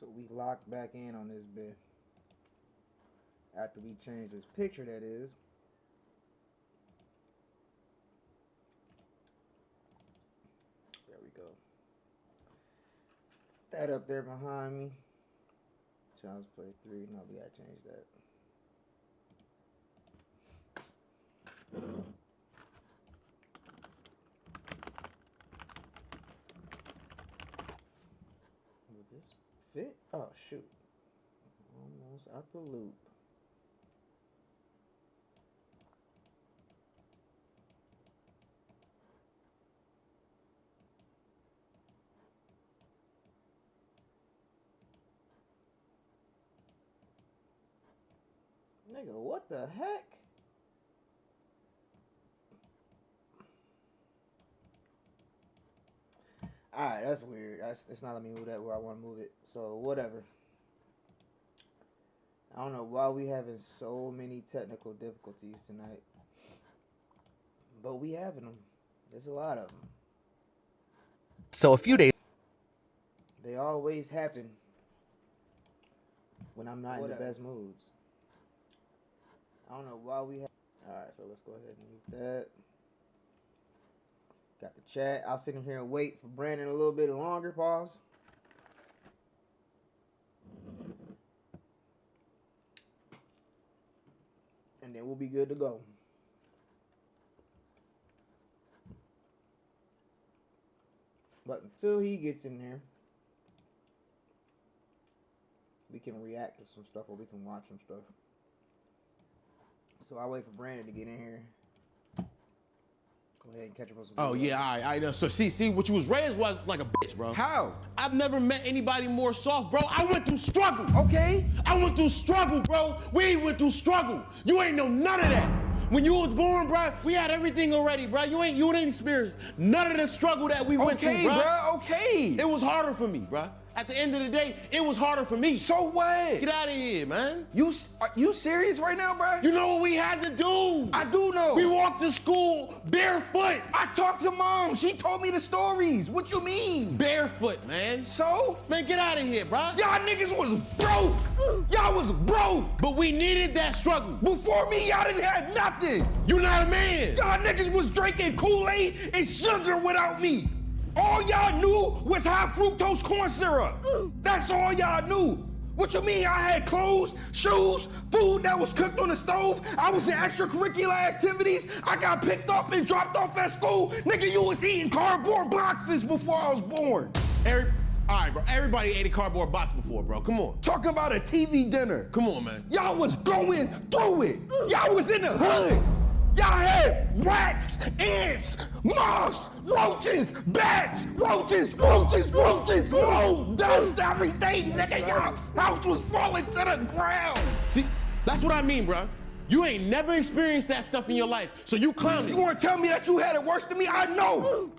So we locked back in on this bit. After we changed this picture, that is. There we go. That up there behind me. Child's Play 3. No, we gotta change that. Will this fit? Oh, shoot. Almost out the loop. Nigga, what the heck? Alright, that's weird. It's not letting me move that where I want to move it. So, whatever. I don't know why we having so many technical difficulties tonight. But we having them. There's a lot of them. So a few days. They always happen when I'm not in the best moods. I don't know why we have. Alright, so let's go ahead and mute that. Got the chat. I'll sit in here and wait for Brandon a little bit longer. Pause. And then we'll be good to go. But until he gets in there, we can react to some stuff or we can watch some stuff. So I'll wait for Brandon to get in here. Go ahead and catch up on some. Oh, yeah, all right. So see, what you was raised was like a bitch, bro. How? I've never met anybody more soft, bro. I went through struggle. Okay. I went through struggle, bro. We went through struggle. You ain't know none of that. When you was born, bro, we had everything already, bro. You ain't experienced none of the struggle that we went through, bro. Okay. It was harder for me, bro. At the end of the day, it was harder for me. So what? Get out of here, man. Are you serious right now, bro? You know what we had to do? I do know. We walked to school barefoot. I talked to mom. She told me the stories. What you mean? Barefoot, man. So? Man, get out of here, bro. Y'all niggas was broke. Y'all was broke. But we needed that struggle. Before me, y'all didn't have nothing. You're not a man. Y'all niggas was drinking Kool-Aid and sugar without me. All y'all knew was high fructose corn syrup. That's all y'all knew. What you mean I had clothes, shoes, food that was cooked on the stove? I was in extracurricular activities. I got picked up and dropped off at school. Nigga, you was eating cardboard boxes before I was born. All right, bro. Everybody ate a cardboard box before, bro. Come on. Talk about a TV dinner. Come on, man. Y'all was going through it. Y'all was in the hood. Y'all had rats, ants, moths, roaches, bats, roaches, mold, dust, everything, nigga. Y'all house was falling to the ground. See, that's what I mean, bro. You ain't never experienced that stuff in your life, so you clowning. You wanna tell me that you had it worse than me? I know.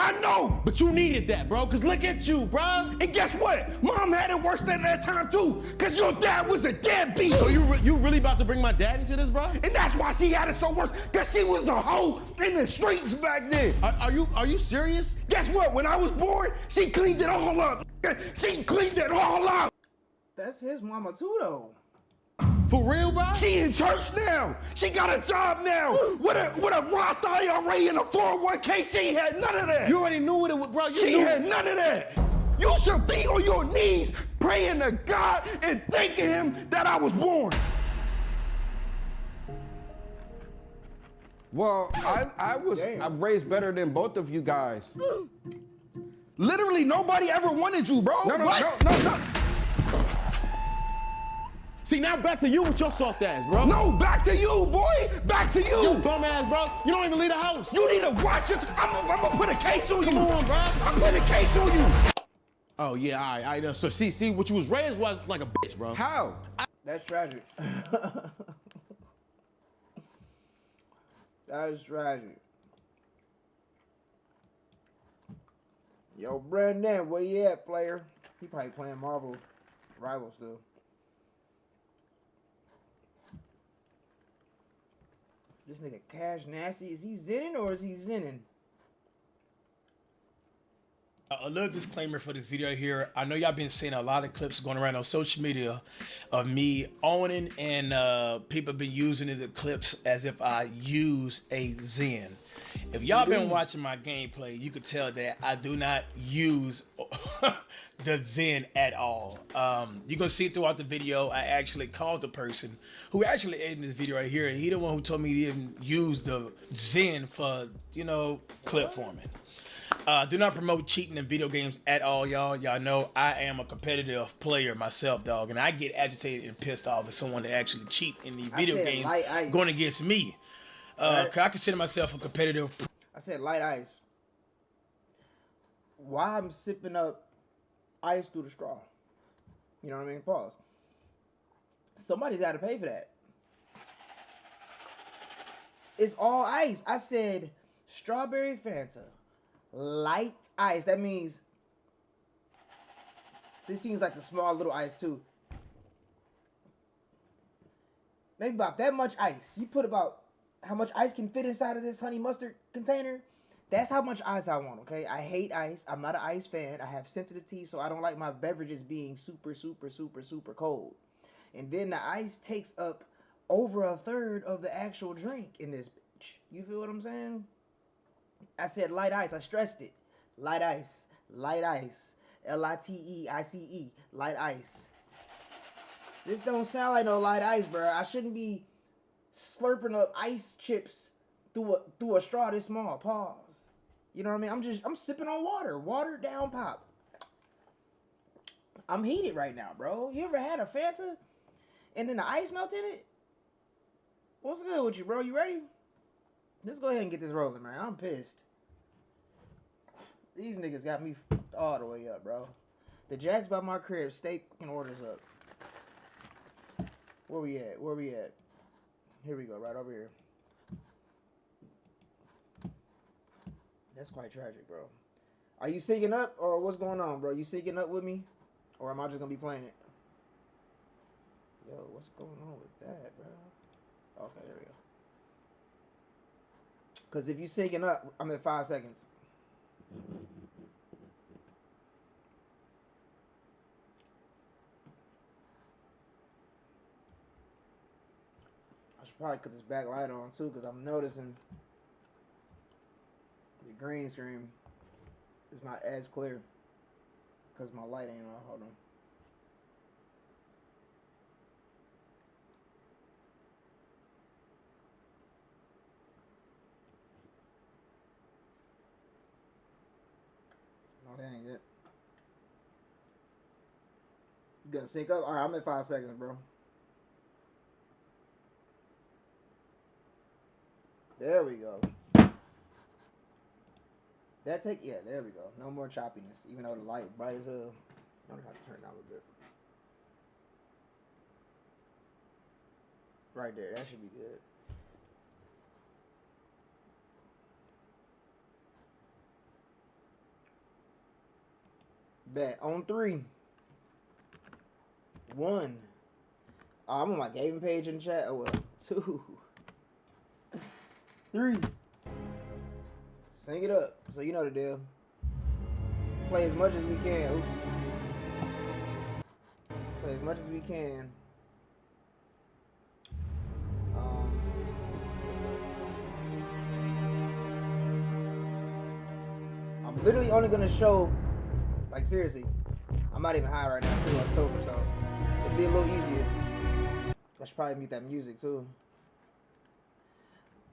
But you needed that, bro, because look at you, bro. And guess what? Mom had it worse than that time, too, because your dad was a deadbeat. So you really about to bring my dad into this, bro? And that's why she had it so worse, because she was a hoe in the streets back then. Are you serious? Guess what? When I was born, she cleaned it all up. She cleaned it all up. That's his mama too, though. For real, bro? She in church now. She got a job now. With a Roth IRA and a 401k. She ain't had none of that. You already knew what it was, bro. She had none of that. You should be on your knees praying to God and thanking him that I was born. Well, I'm raised better than both of you guys. Literally nobody ever wanted you, bro. No. See, now back to you with your soft ass, bro. No, back to you, boy. Back to you. You dumb ass, bro. You don't even leave the house. You need to watch it. I'm gonna put a case on you. Come on, bro. I'm putting a case on you. Oh, yeah, all right. So, see, what you was raised was like a bitch, bro. How? That's tragic. That is tragic. Yo, Brandon, where you at, player? He probably playing Marvel Rival still. This nigga Cash Nasty, is he zinning or is he zinning? A little disclaimer for this video here. I know y'all been seeing a lot of clips going around on social media of me owning and people been using the clips as if I use a Zen. If y'all been watching my gameplay, you could tell that I do not use the Zen at all. You can see throughout the video, I actually called the person who actually edited this video right here. He the one who told me he didn't use the Zen for, you know, clip forming. Do not promote cheating in video games at all, y'all. Y'all know I am a competitive player myself, dog, and I get agitated and pissed off if someone that actually cheat in the video games going against me. Right. I consider myself a competitive. I said light ice. Why I'm sipping up ice through the straw? You know what I mean? Pause. Somebody's got to pay for that. It's all ice. I said strawberry Fanta. Light ice. That means this seems like the small little ice too. Maybe about that much ice. You put about how much ice can fit inside of this honey mustard container. That's how much ice I want, okay? I hate ice. I'm not an ice fan. I have sensitive teeth, so I don't like my beverages being super, super, super, super cold. And then the ice takes up over 1/3 of the actual drink in this bitch. You feel what I'm saying? I said light ice. I stressed it. Light ice. Light ice. L-I-T-E-I-C-E. Light ice. This don't sound like no light ice, bro. I shouldn't be slurping up ice chips through a straw this small. Pause. You know what I mean? I'm sipping on water. Watered down pop. I'm heated right now, bro. You ever had a Fanta and then the ice melted in it? What's good with you, bro? You ready? Let's go ahead and get this rolling, man. I'm pissed. These niggas got me all the way up, bro. The Jacks by my crib, steak and orders up. Where we at? Where we at? Here we go, right over here. That's quite tragic, bro. Are you syncing up or what's going on, bro? You syncing up with me? Or am I just gonna be playing it? Yo, what's going on with that, bro? Okay, there we go. Because if you syncing up, I'm at 5 seconds. I should probably cut this back light on too, because I'm noticing the green screen is not as clear because my light ain't on. Hold on. No, that ain't it. You gonna sync up? Alright, I'm at 5 seconds, bro. There we go. That take, yeah, there we go. No more choppiness, even though the light bright as hell. I'm gonna have to turn it down a little bit. Right there, that should be good. Bet on 3. 1. Oh, I'm on my gaming page in chat. Oh well. 2. 3. Sing it up. So you know the deal. Play as much as we can. Oops. Play as much as we can. I'm literally only gonna show, like seriously, I'm not even high right now too. I'm sober, so it'll be a little easier. I should probably mute that music too.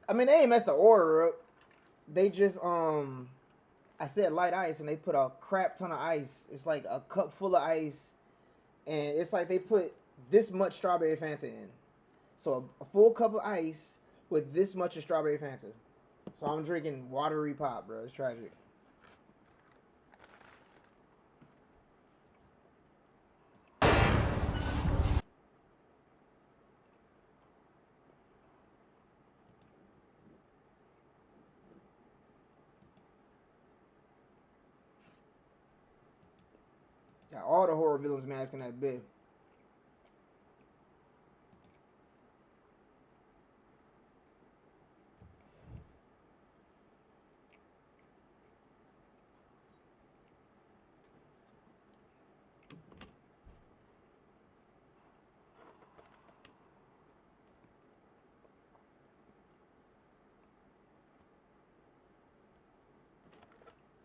I mean, they ain't messed the order up. They just, I said light ice, and they put a crap ton of ice. It's like a cup full of ice, and it's like they put this much strawberry Fanta in. So a full cup of ice with this much of strawberry Fanta. So I'm drinking watery pop, bro. It's tragic. Got all the horror villains mask in that bit.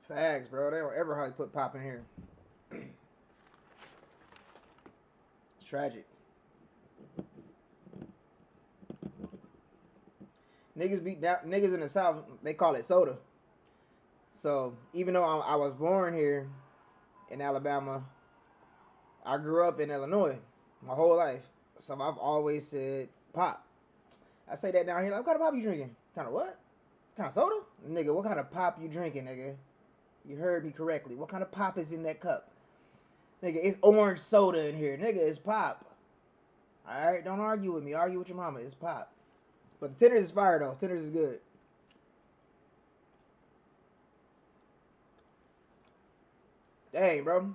Facts, bro. They don't ever hardly put pop in here. It's tragic. Niggas beat down. Niggas in the South, they call it soda. So even though I was born here in Alabama, I grew up in Illinois my whole life. So I've always said pop. I say that down here. Like, what kind of pop you drinking? Kind of what? Kind of soda? Nigga, what kind of pop you drinking, nigga? You heard me correctly. What kind of pop is in that cup? Nigga, it's orange soda in here. Nigga, it's pop. Alright, don't argue with me. Argue with your mama. It's pop. But the Tenders is fire, though. Tenders is good. Dang, bro.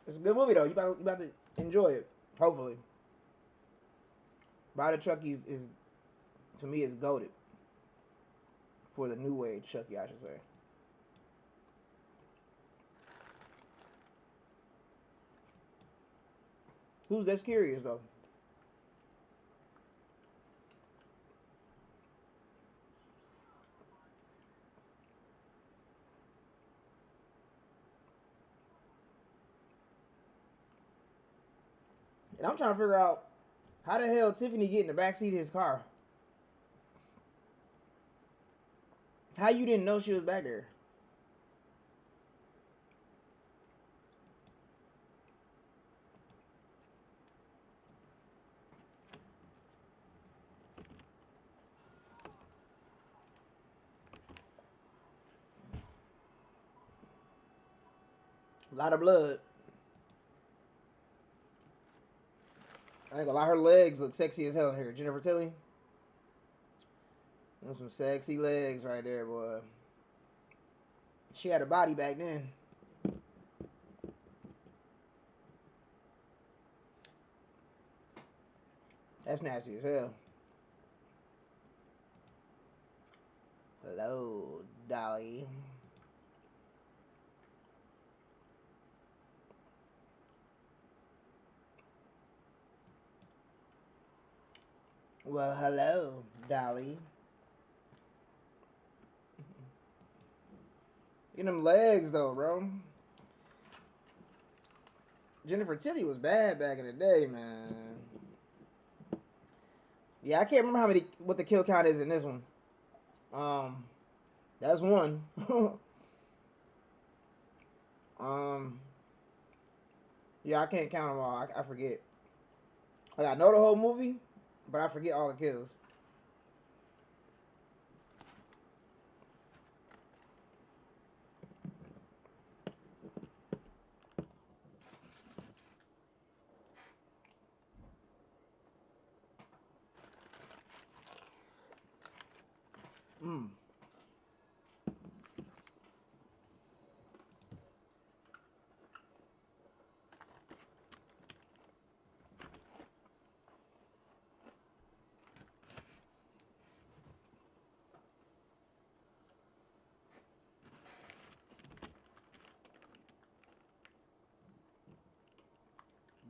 It's a good movie, though. You about to enjoy it. Hopefully. Bride of Chucky is, to me, is goated. For the new age Chucky, I should say. Who's that's curious, though? And I'm trying to figure out how the hell Tiffany get in the backseat of his car. How you didn't know she was back there? A lot of blood. I ain't gonna lie, her legs look sexy as hell here. Jennifer Tilly. Those some sexy legs right there, boy. She had a body back then. That's nasty as hell. Hello, Dolly. Well, hello, Dolly. Get them legs, though, bro. Jennifer Tilly was bad back in the day, man. Yeah, I can't remember what the kill count is in this one. That's one. Yeah, I can't count them all. I forget. Like, I know the whole movie, but I forget all the kills.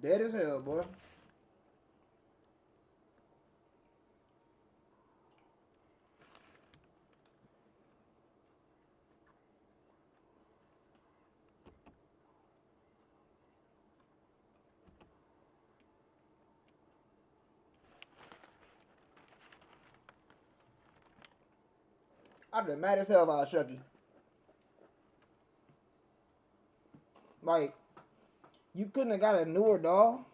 Dead as hell, boy. I've been mad as hell about Chucky. Like, you couldn't have got a newer doll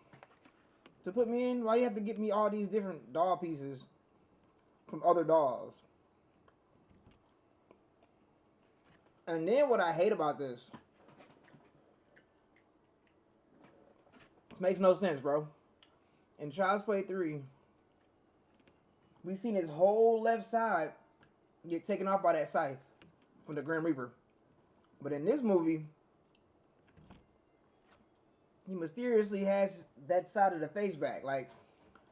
to put me in? Why you have to get me all these different doll pieces from other dolls? And then what I hate about this makes no sense, bro. In Child's Play 3, we seen his whole left side get taken off by that scythe from the Grim Reaper. But in this movie, he mysteriously has that side of the face back. Like,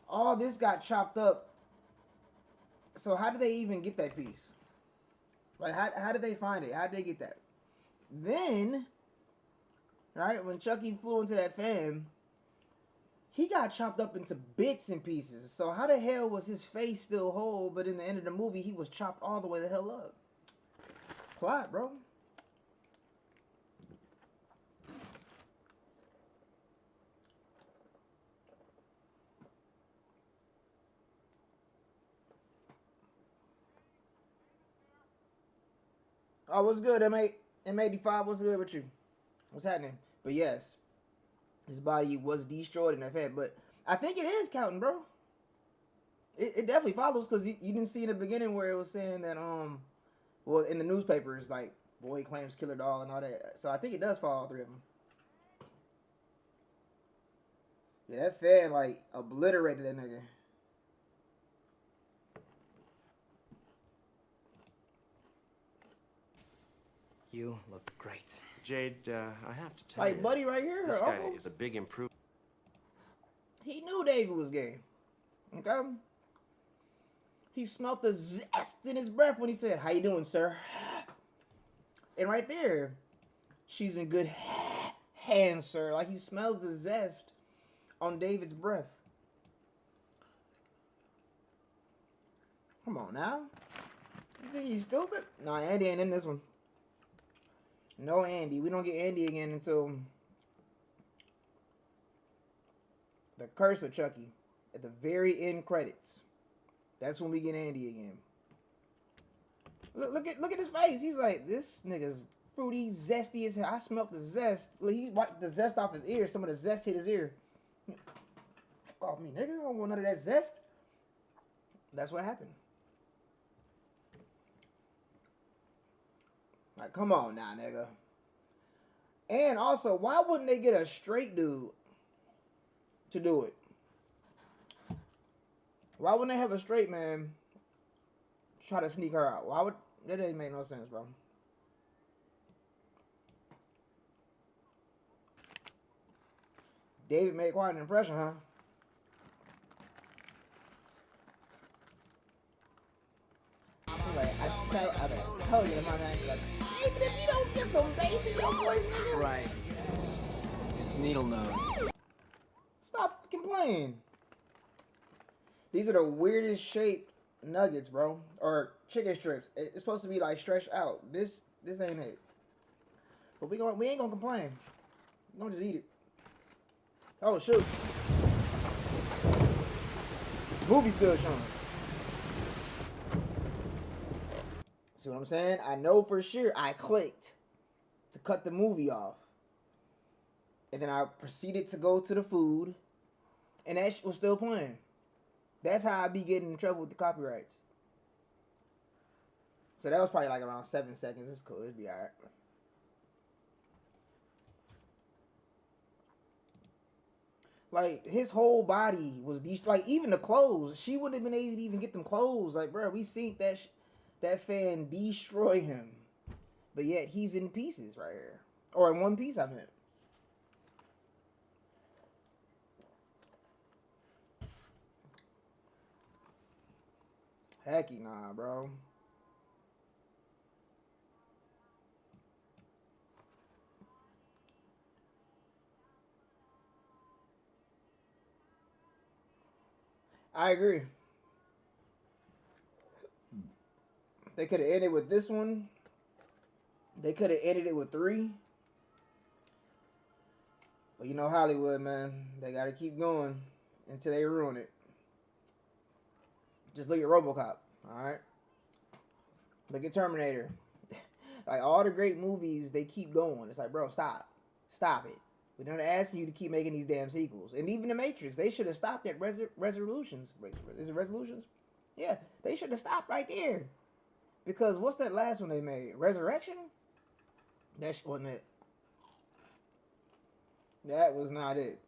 all this got chopped up. So how did they even get that piece? Like, how did they find it? How did they get that? Then, right, when Chucky flew into that fan, he got chopped up into bits and pieces. So how the hell was his face still whole, but in the end of the movie, he was chopped all the way the hell up? Plot, bro. Oh, what's good, M85? What's good with you? What's happening? But yes, his body was destroyed in that head. But I think it is counting, bro. It definitely follows because you didn't see in the beginning where it was saying that well, in the newspapers, like, boy claims killer doll and all that. So I think it does fall all three of them. Yeah, that fan like obliterated that nigga. You look great. Jade, I have to tell Like you, Buddy right here, this her guy uncle, is a big improvement. he knew David was gay. Okay? He smelt the zest in his breath when he said, "How you doing, sir?" And right there, she's in good hands, sir. Like he smells the zest on David's breath. Come on now. You think he's stupid? Nah, Andy ain't in this one. No Andy. We don't get Andy again until the Curse of Chucky at the very end credits. That's when we get Andy again. Look at his face. He's like, this nigga's fruity, zesty as hell. I smelt the zest. He wiped the zest off his ear. Some of the zest hit his ear. Oh, me, nigga, I don't want none of that zest. That's what happened. Like, come on now, nigga. And also, why wouldn't they get a straight dude to do it? Why wouldn't they have a straight man try to sneak her out? Why would that? Doesn't make no sense, bro. David made quite an impression, huh? Like, I told you, my man. Like, David, if you don't get some bass in your voice, nigga. Christ. It's needle nose. Stop complaining. These are the weirdest shaped nuggets, bro. Or chicken strips. It's supposed to be like stretched out. This ain't it. But we ain't gonna complain. We gonna just eat it. Oh shoot. Movie's still showing. See what I'm saying? I know for sure I clicked to cut the movie off. And then I proceeded to go to the food. And that shit was still playing. That's how I be getting in trouble with the copyrights. So that was probably like around 7 seconds. It's cool. It'd be alright. Like, his whole body was like, even the clothes. She wouldn't have been able to even get them clothes. Like, bro, we seen that fan destroy him. But yet, he's in pieces right here. Or in one piece, I meant. Hecky nah, bro. I agree. They could have ended with this one. They could have ended it with 3. But you know Hollywood, man. They got to keep going until they ruin it. Just look at RoboCop, all right? Look at Terminator. Like, all the great movies, they keep going. It's like, bro, stop. Stop it. We're not asking you to keep making these damn sequels. And even The Matrix, they should have stopped at Resolutions. Is it Resolutions? Yeah, they should have stopped right there. Because what's that last one they made? Resurrection? That wasn't it. That was not it.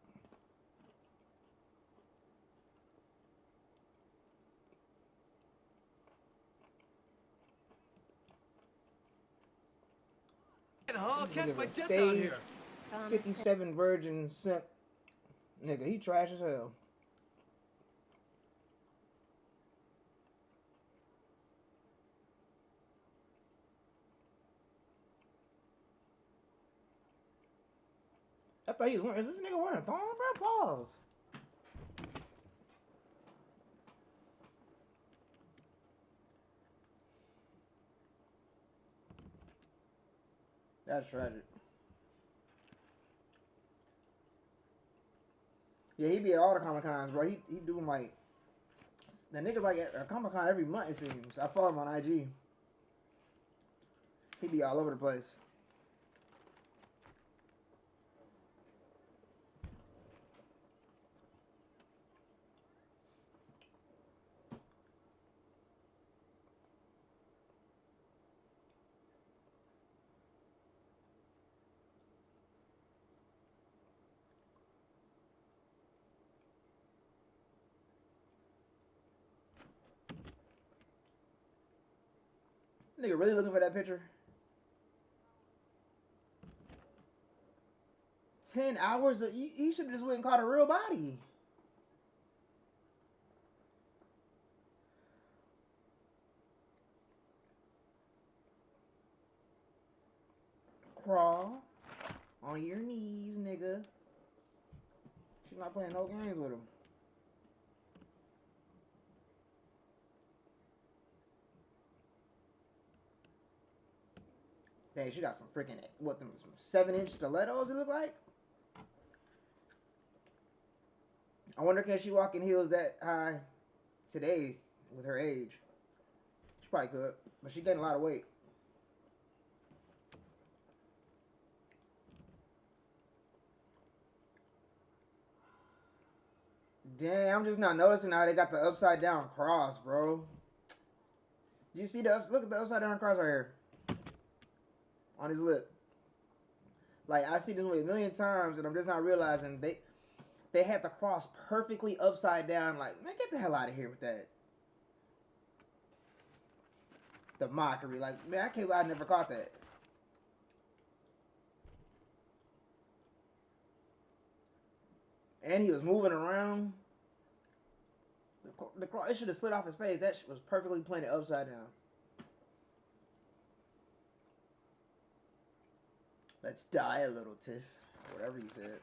Catch my jet down here. 57 virgin simp. Nigga, he trash as hell. I thought he was wearing. Is this nigga wearing a thong, bro? Pause. That's tragic. Yeah, he be at all the Comic Cons, bro. He do them like the nigga like at a Comic Con every month it seems. I follow him on IG. He be all over the place. Nigga really looking for that picture? 10 hours? You should have just went and caught a real body. Crawl on your knees, nigga. She's not playing no games with him. Dang, she got some freaking, what, them, some 7-inch stilettos it look like? I wonder can she walk in heels that high today with her age? She probably could, but she gained a lot of weight. Damn, I'm just not noticing how they got the upside down cross, bro. You see look at the upside down cross right here. On his lip. Like, I see this movie a million times and I'm just not realizing they had the cross perfectly upside down. Like, man, get the hell out of here with that. The mockery. Like, man, I can't believe I never caught that. And he was moving around. The cross, it should have slid off his face. That shit was perfectly planted upside down. Let's die a little, Tiff. Whatever you said.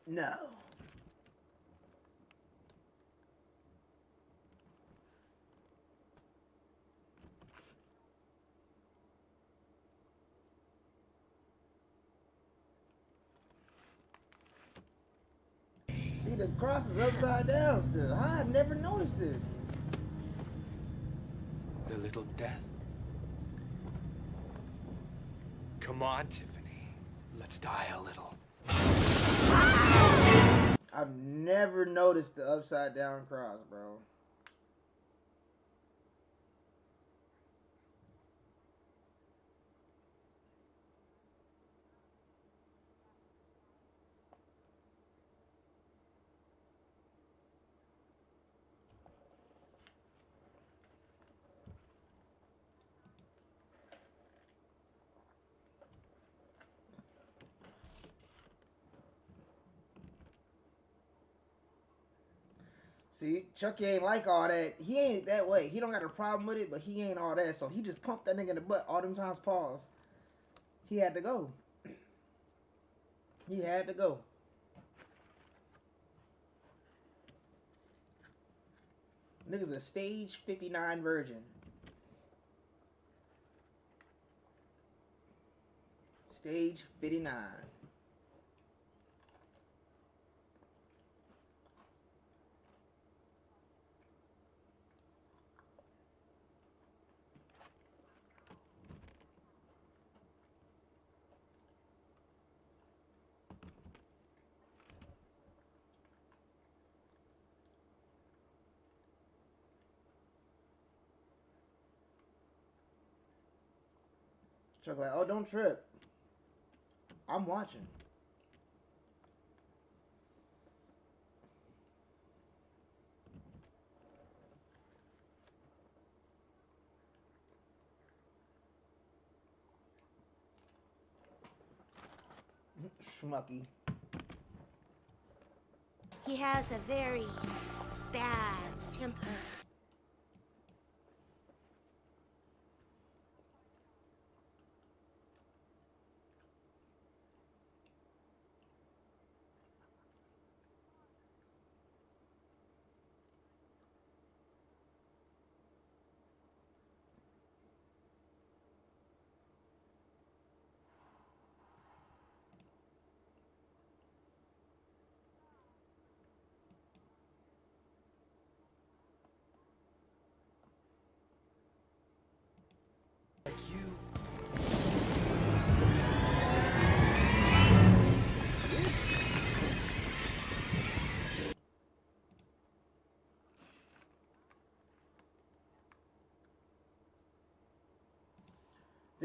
No. See, the cross is upside down still. I never noticed this. The little death. Come on, Tiffany. Let's die a little. I've never noticed the upside down cross, bro. See, Chucky ain't like all that. He ain't that way. He don't got a problem with it, but he ain't all that. So he just pumped that nigga in the butt all them times. Pause. He had to go. He had to go. Nigga's a stage 59 virgin. Stage 59. Chuck like, oh, don't trip. I'm watching. Schmucky. He has a very bad temper.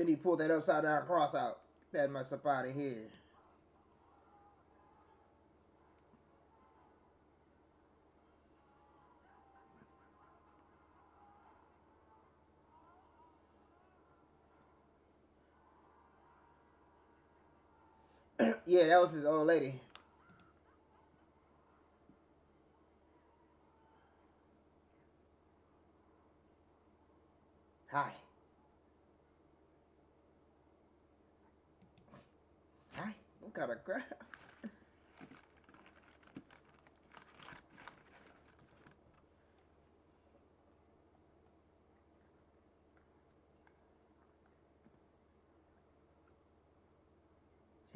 Then he pulled that upside down cross out. Get that mess up out of here. Yeah, that was his old lady. Hi. Hi. What kind of crap?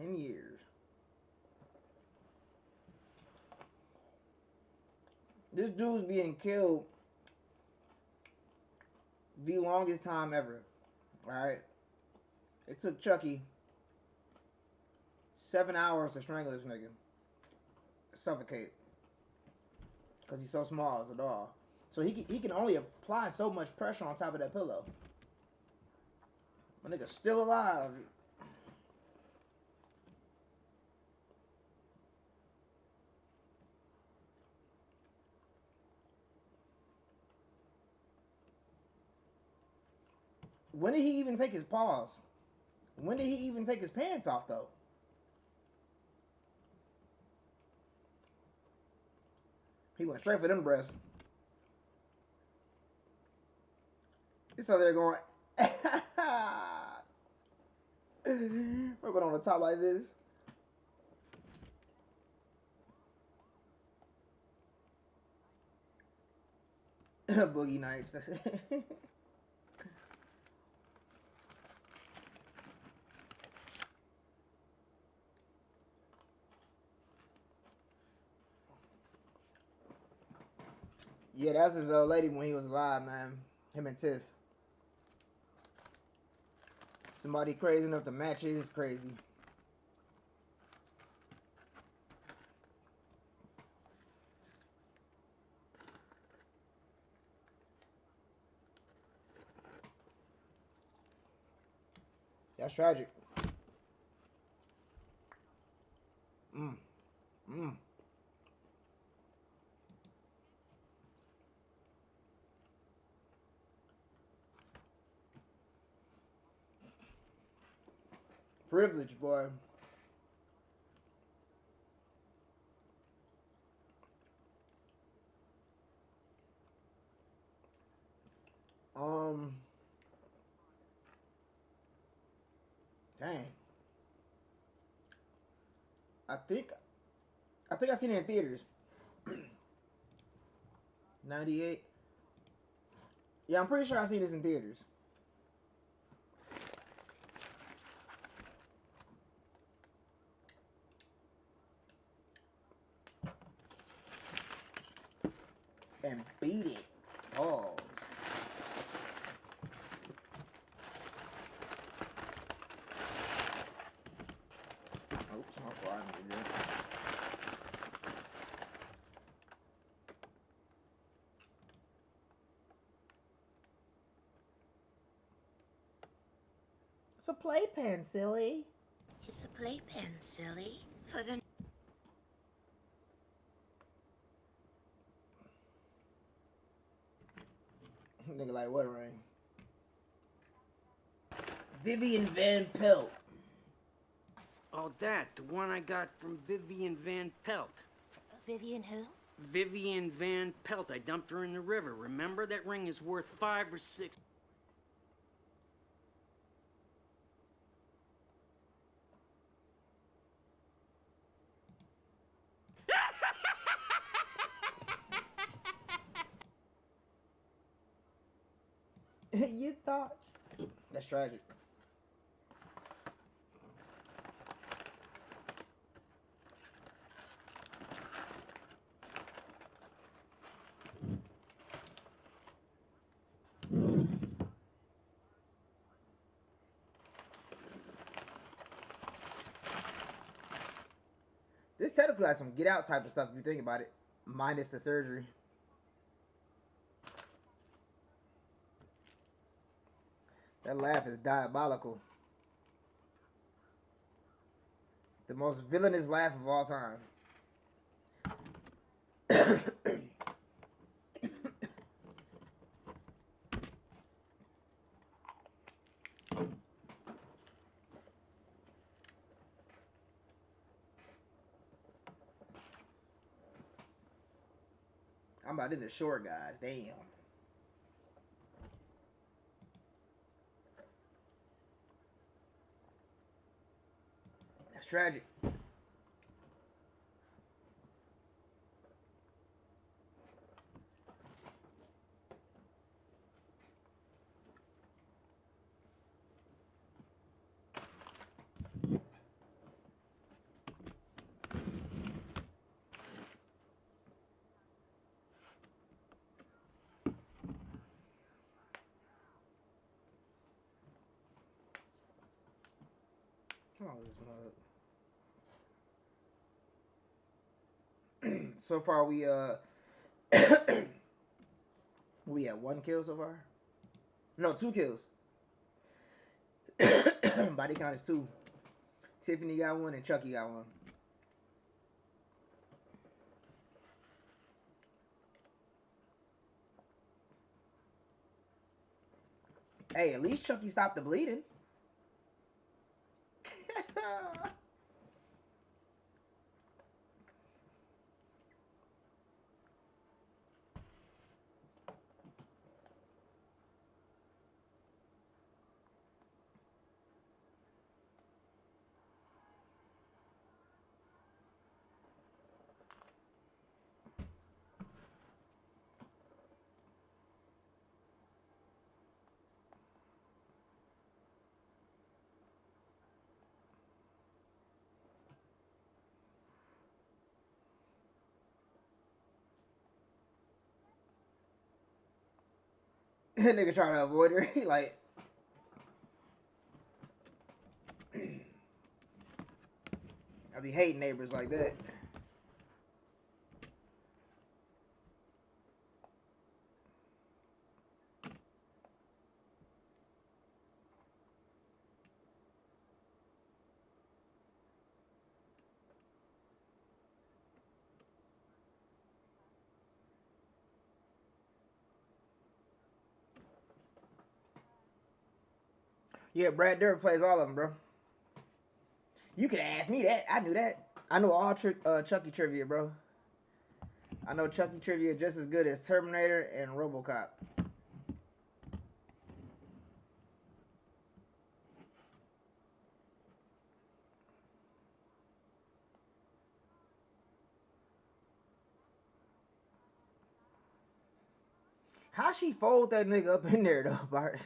$10 years. This dude's being killed the longest time ever. Alright? It took Chucky 7 hours to strangle this nigga. Suffocate. Because he's so small as a doll. So he can only apply so much pressure on top of that pillow. My nigga's still alive. When did he even take his paws? When did he even take his pants off, though? He went straight for them breasts. It's so they're going. We're going on the top like this. Boogie Nights. Yeah, that's his old lady when he was alive, man. Him and Tiff. Somebody crazy enough to match his crazy. That's tragic. Privilege, boy. Dang. I think I seen it in theaters. 98. Yeah, I'm pretty sure I seen this in theaters. And beat it. Pause. Oops, how far I need to go. It's a playpen, silly. It's a playpen, silly. For the Nigga like what ring? Vivian Van Pelt. Oh, that. The one I got from Vivian Van Pelt. Vivian who? Vivian Van Pelt. I dumped her in the river. Remember? That ring is worth 5 or 6. You thought? That's tragic. This technically like some Get Out type of stuff if you think about it, minus the surgery. That laugh is diabolical. The most villainous laugh of all time. I'm about in the short guys. Damn. That's tragic. Oh, this mother. So far we we had 1 kill so far. No, 2 kills. Body count is 2. Tiffany got 1 and Chucky got 1. Hey, at least Chucky stopped the bleeding. Nigga trying to avoid her. He like, I be hating neighbors like that. Yeah, Brad Dourif plays all of them, bro. You could ask me that. I knew that. I know all Chucky trivia, bro. I know Chucky trivia just as good as Terminator and RoboCop. How she fold that nigga up in there, though, Bart?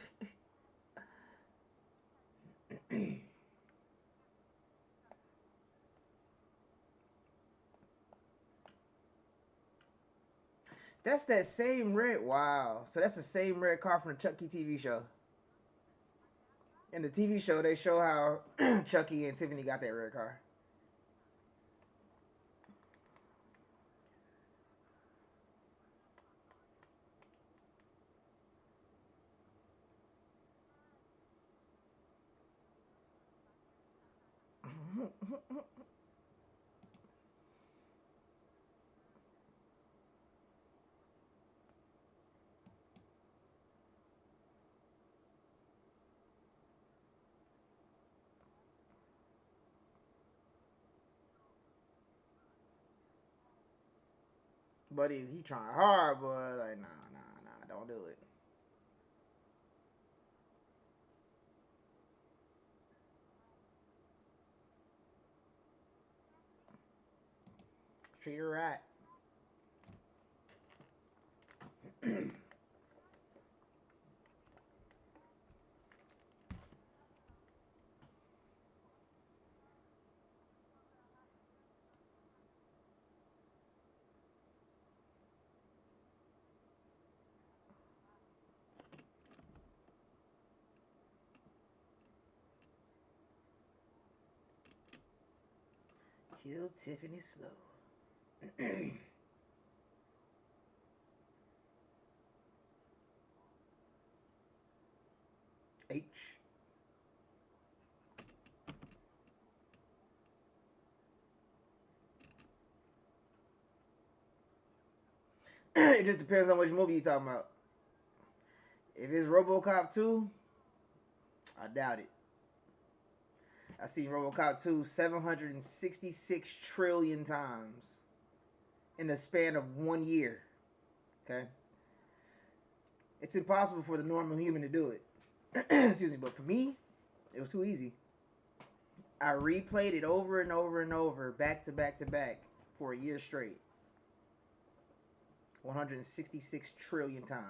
That's that same red. Wow. So that's the same red car from the Chucky TV show. In the TV show, they show how Chucky and Tiffany got that red car. But he trying hard, but like, nah, don't do it. Treat her right. Kill Tiffany slow. H. It just depends on which movie you're talking about. If it's RoboCop 2, I doubt it. I've seen RoboCop 2 766 trillion times in the span of 1 year. Okay? It's impossible for the normal human to do it. Excuse me, but for me, it was too easy. I replayed it over and over and over, back to back to back, for a year straight. 166 trillion times.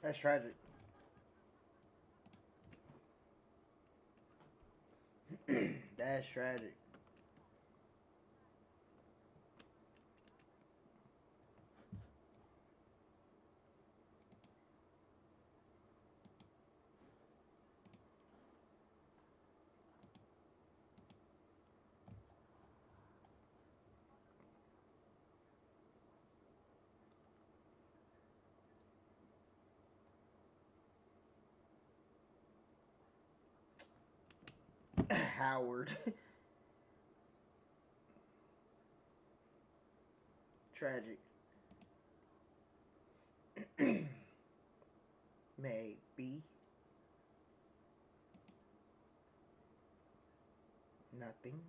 That's tragic. That's tragic. Howard. Tragic. Maybe. Nothing.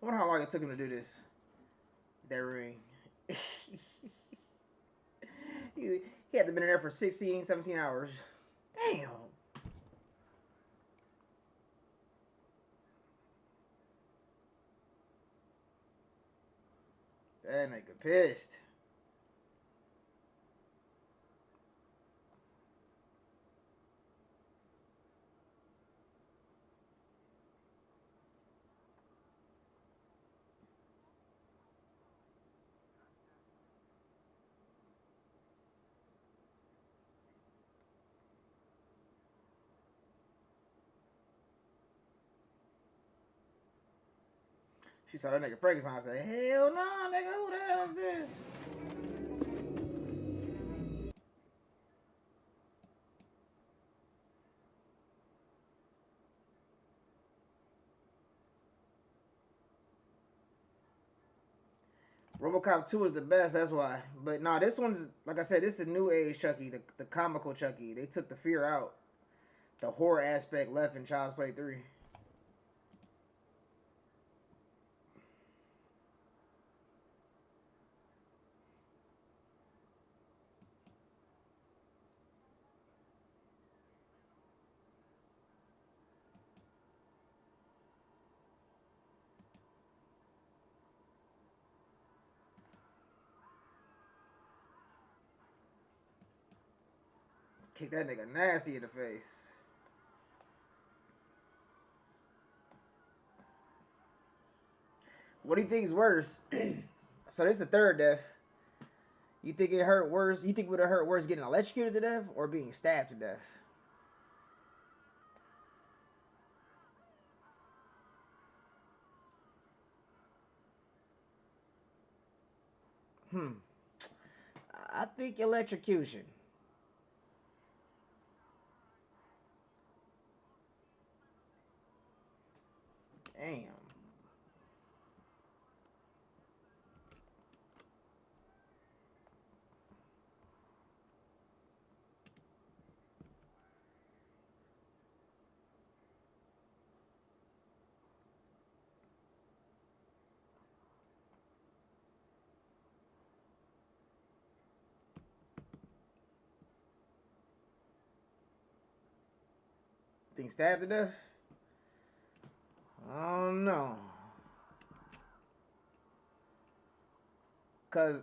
I wonder how long it took him to do this. That ring. he had to been in there for 16, 17 hours. Damn. That nigga pissed. She saw that nigga Frankenstein and said, hell no, nigga, who the hell is this? RoboCop 2 is the best, that's why. But nah, this one's, like I said, this is a new age Chucky, the comical Chucky. They took the fear out. The horror aspect left in Child's Play 3. Kick that nigga nasty in the face. What do you think is worse? So this is the third death. You think it hurt worse? You think it would have hurt worse getting electrocuted to death or being stabbed to death? I think electrocution. Damn. Think stabbed to death? I don't know. Because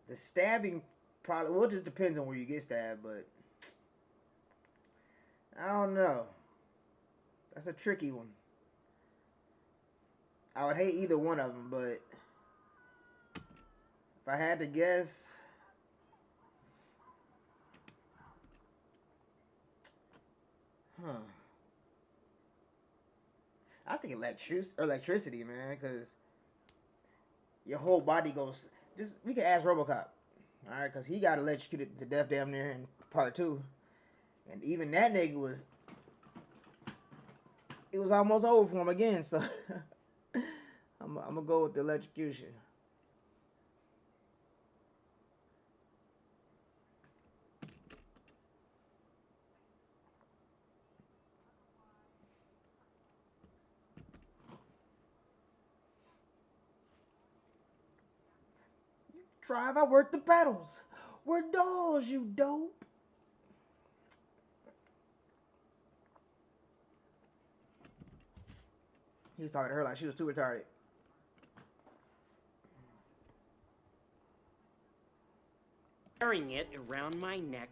the stabbing probably, well, it just depends on where you get stabbed, but I don't know. That's a tricky one. I would hate either one of them, but if I had to guess, I think electricity, man, because your whole body goes. Just we can ask RoboCop, all right, because he got electrocuted to death damn near in part 2, and even that nigga was. It was almost over for him again, so I'm gonna go with the electrocution. Drive, I work the pedals. We're dolls, you dope. He was talking to her like she was too retarded. Wearing it around my neck.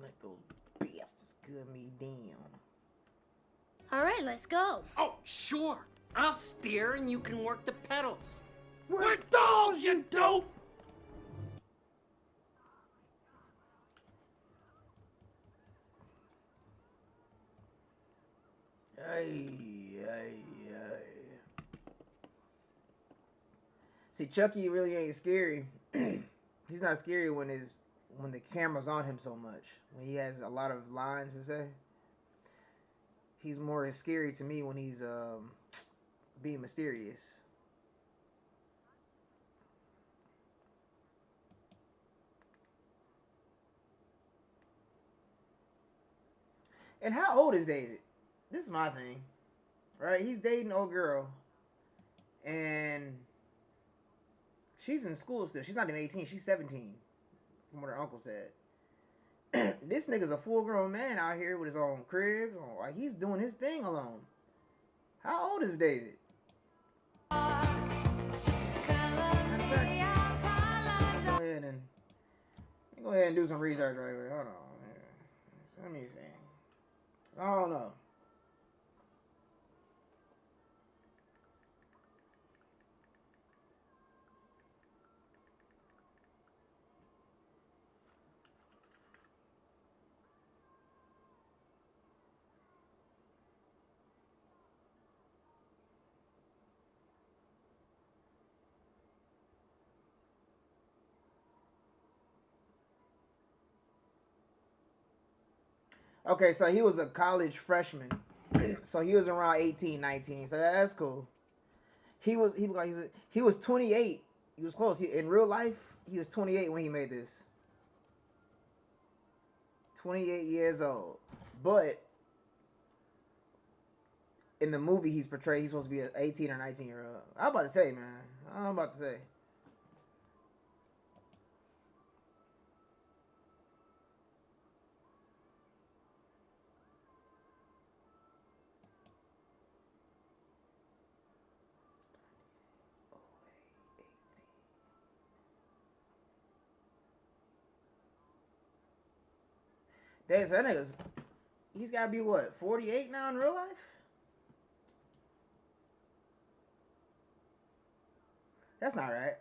Let those bastards gun me down. All right, let's go. Oh, sure. I'll steer and you can work the pedals. We're dolls, you dope. Ay. See, Chucky really ain't scary. He's not scary when the camera's on him so much. When he has a lot of lines to say. He's more scary to me when he's being mysterious. And how old is David? This is my thing. Right? He's dating an old girl. And she's in school still. She's not even 18. She's 17. From what her uncle said. This nigga's a full-grown man out here with his own crib. Like, he's doing his thing alone. How old is David? Go ahead and do some research right there. Hold on. Let me see. I don't know. Okay, so he was a college freshman. So he was around 18, 19. So that's cool. He was 28. He was close. In real life, he was 28 when he made this. 28 years old. But in the movie he's portrayed, he's supposed to be an 18 or 19-year-old. I'm about to say, man. I'm about to say. Damn, so that nigga's, he's got to be what, 48 now in real life? That's not right.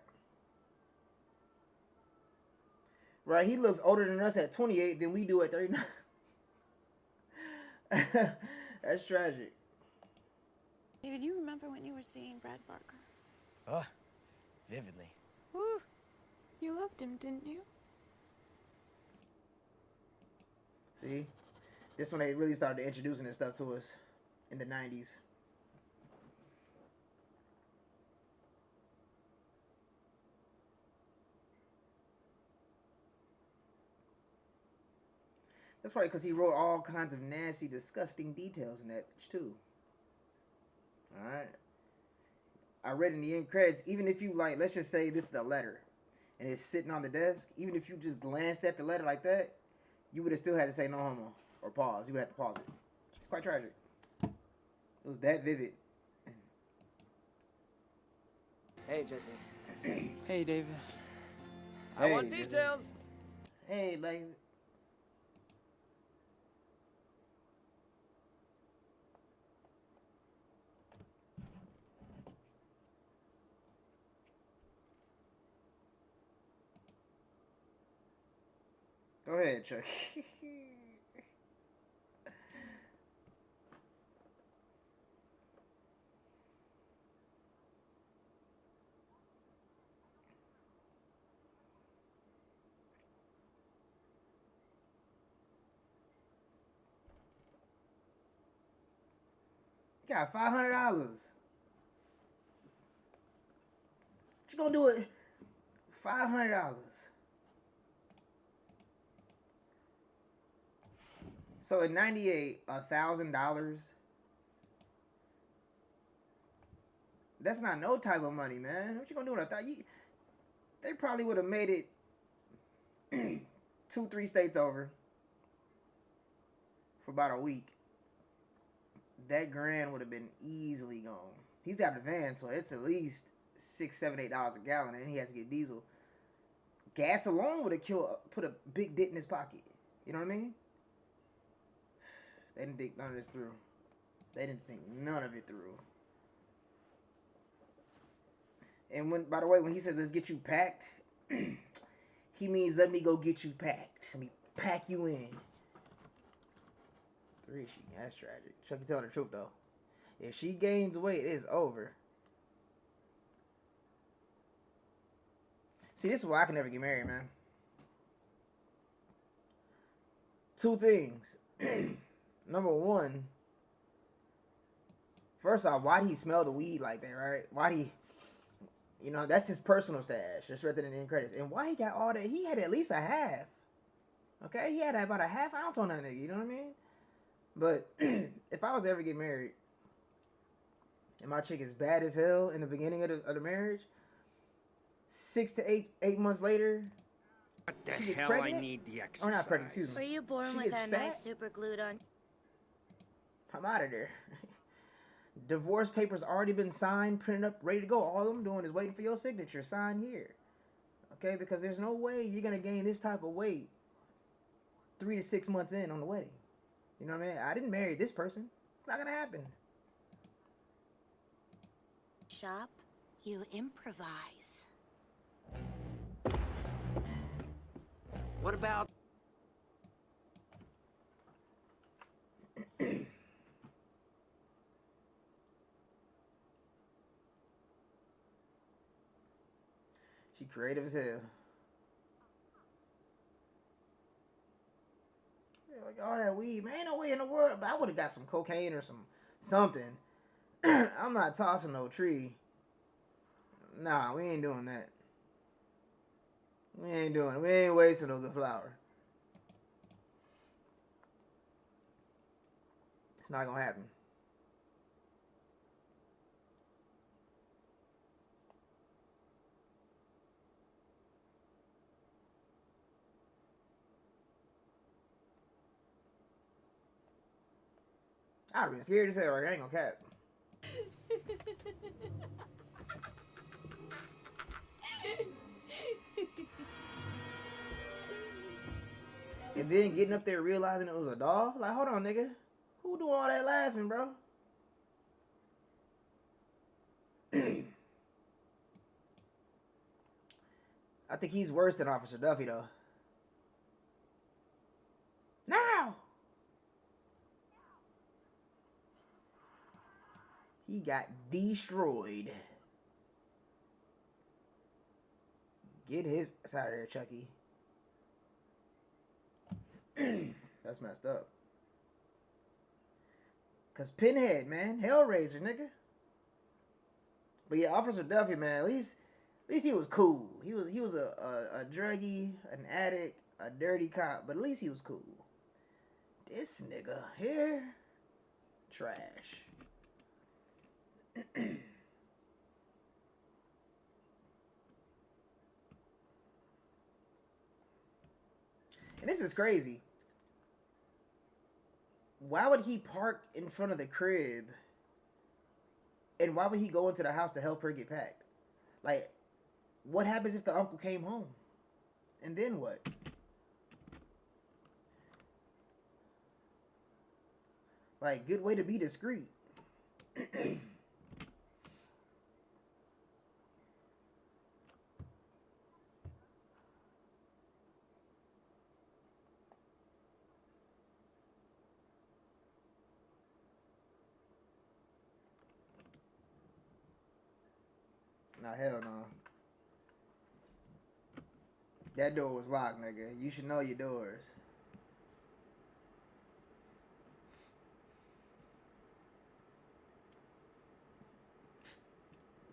Right, he looks older than us at 28 than we do at 39. That's tragic. David, you remember when you were seeing Brad Barker? Oh, vividly. Woo. You loved him, didn't you? See? This when they really started introducing this stuff to us in the 90s. That's probably because he wrote all kinds of nasty, disgusting details in that bitch too. Alright? I read in the end credits, even if you like, let's just say this is the letter, and it's sitting on the desk, even if you just glanced at the letter like that, you would have still had to say no homo or pause. You would have to pause it. It's quite tragic. It was that vivid. Hey, Jesse. Hey, David. I Hey, want Jesse. details. Hey, baby. Go ahead, Chucky. Got $500. What you gonna do with $500? So in '98, $1,000. That's not no type of money, man. What you gonna do with $1,000? They probably would have made it 2-3 states over for about a week. That grand would have been easily gone. He's got a van, so it's at least $6, $7, $8 a gallon, and he has to get diesel. Gas alone would have put a big dent in his pocket. You know what I mean? They didn't think none of this through. They didn't think none of it through. And when, by the way, when he says let's get you packed, he means let me go get you packed. Let me pack you in. 3, that's tragic. Chucky telling the truth though. If she gains weight, it's over. See, this is why I can never get married, man. 2 things. Number 1, first off, why'd he smell the weed like that, right? Why'd he, you know, that's his personal stash. That's rather than in credits. And why he got all that? He had at least a half. Okay? He had about a half ounce on that nigga, you know what I mean? But if I was to ever get married, and my chick is bad as hell in the beginning of the marriage, 6 to 8 months later, What the she gets hell? pregnant? I need the exercise. Or not pregnant, excuse me. Were you born She with gets that fat? nice super glued on? I'm out of there. Divorce papers already been signed, printed up, ready to go. All I'm doing is waiting for your signature. Sign here. Okay? Because there's no way you're going to gain this type of weight 3 to 6 months in on the wedding. You know what I mean? I didn't marry this person. It's not going to happen. Shop, you improvise. What about? She creative as hell. Yeah, like all that weed, man. Ain't no way in the world. But I would have got some cocaine or something. I'm not tossing no tree. Nah, we ain't doing that. We ain't doing it. We ain't wasting no good flour. It's not gonna happen. I'd have been scared as hell. Right? I ain't gonna cap. And then getting up there realizing it was a doll. Like, hold on, nigga. Who do all that laughing, bro? I think he's worse than Officer Duffy, though. Now! He got destroyed. Get his ass out of there, Chucky. That's messed up. Cause Pinhead, man, Hellraiser, nigga. But yeah, Officer Duffy, man, at least he was cool. He was a druggie, an addict, a dirty cop, but at least he was cool. This nigga here, trash. And this is crazy. Why would he park in front of the crib? And why would he go into the house to help her get packed? Like, what happens if the uncle came home? And then what? Like, good way to be discreet. Nah, hell no. That door was locked, nigga. You should know your doors.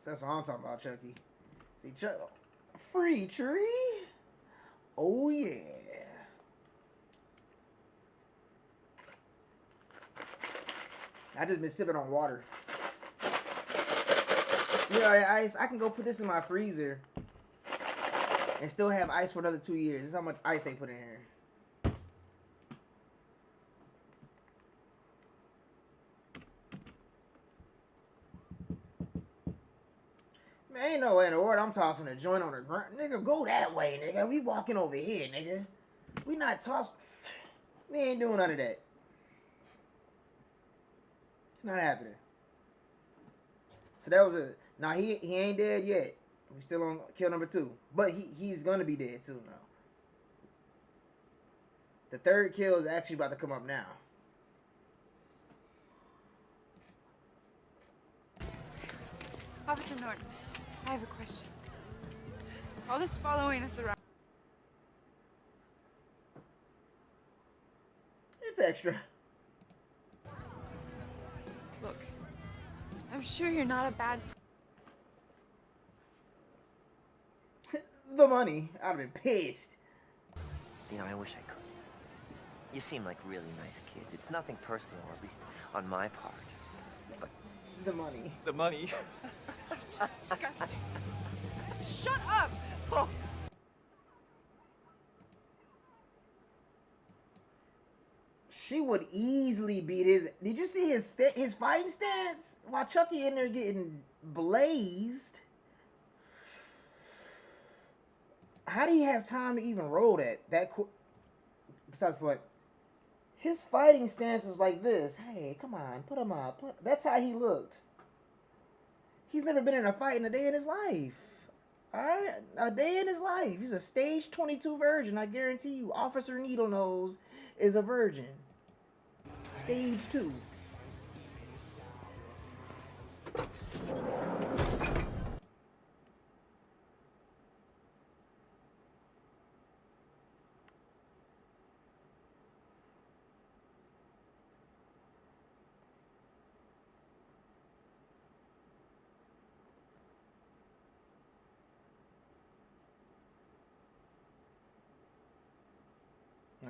That's what I'm talking about, Chucky. See, free tree? Oh, yeah. I just been sipping on water. You know, ice, I can go put this in my freezer and still have ice for another 2 years. This is how much ice they put in here. Man, ain't no way in the world I'm tossing a joint on the ground. Nigga, go that way, nigga. We walking over here, nigga. We not tossing. We ain't doing none of that. It's not happening. So that was a... Now, he ain't dead yet. We still on kill number 2. But he's going to be dead soon now. The third kill is actually about to come up now. Officer Norton, I have a question. All this following us around... It's extra. Look, I'm sure you're not a bad... The money. I'd have been pissed. You know, I wish I could. You seem like really nice kids. It's nothing personal, or at least on my part. But the money. The money. Disgusting. Shut up! Oh. She would easily beat his... Did you see his fighting stance? While Chucky in there getting blazed. How do you have time to even roll that quick? Besides the point, his fighting stance is like this. Hey, come on, put him up. That's how he looked. He's never been in a fight in a day in his life. Alright? A day in his life. He's a stage 22 virgin. I guarantee you, Officer Needlenose is a virgin. Stage 2.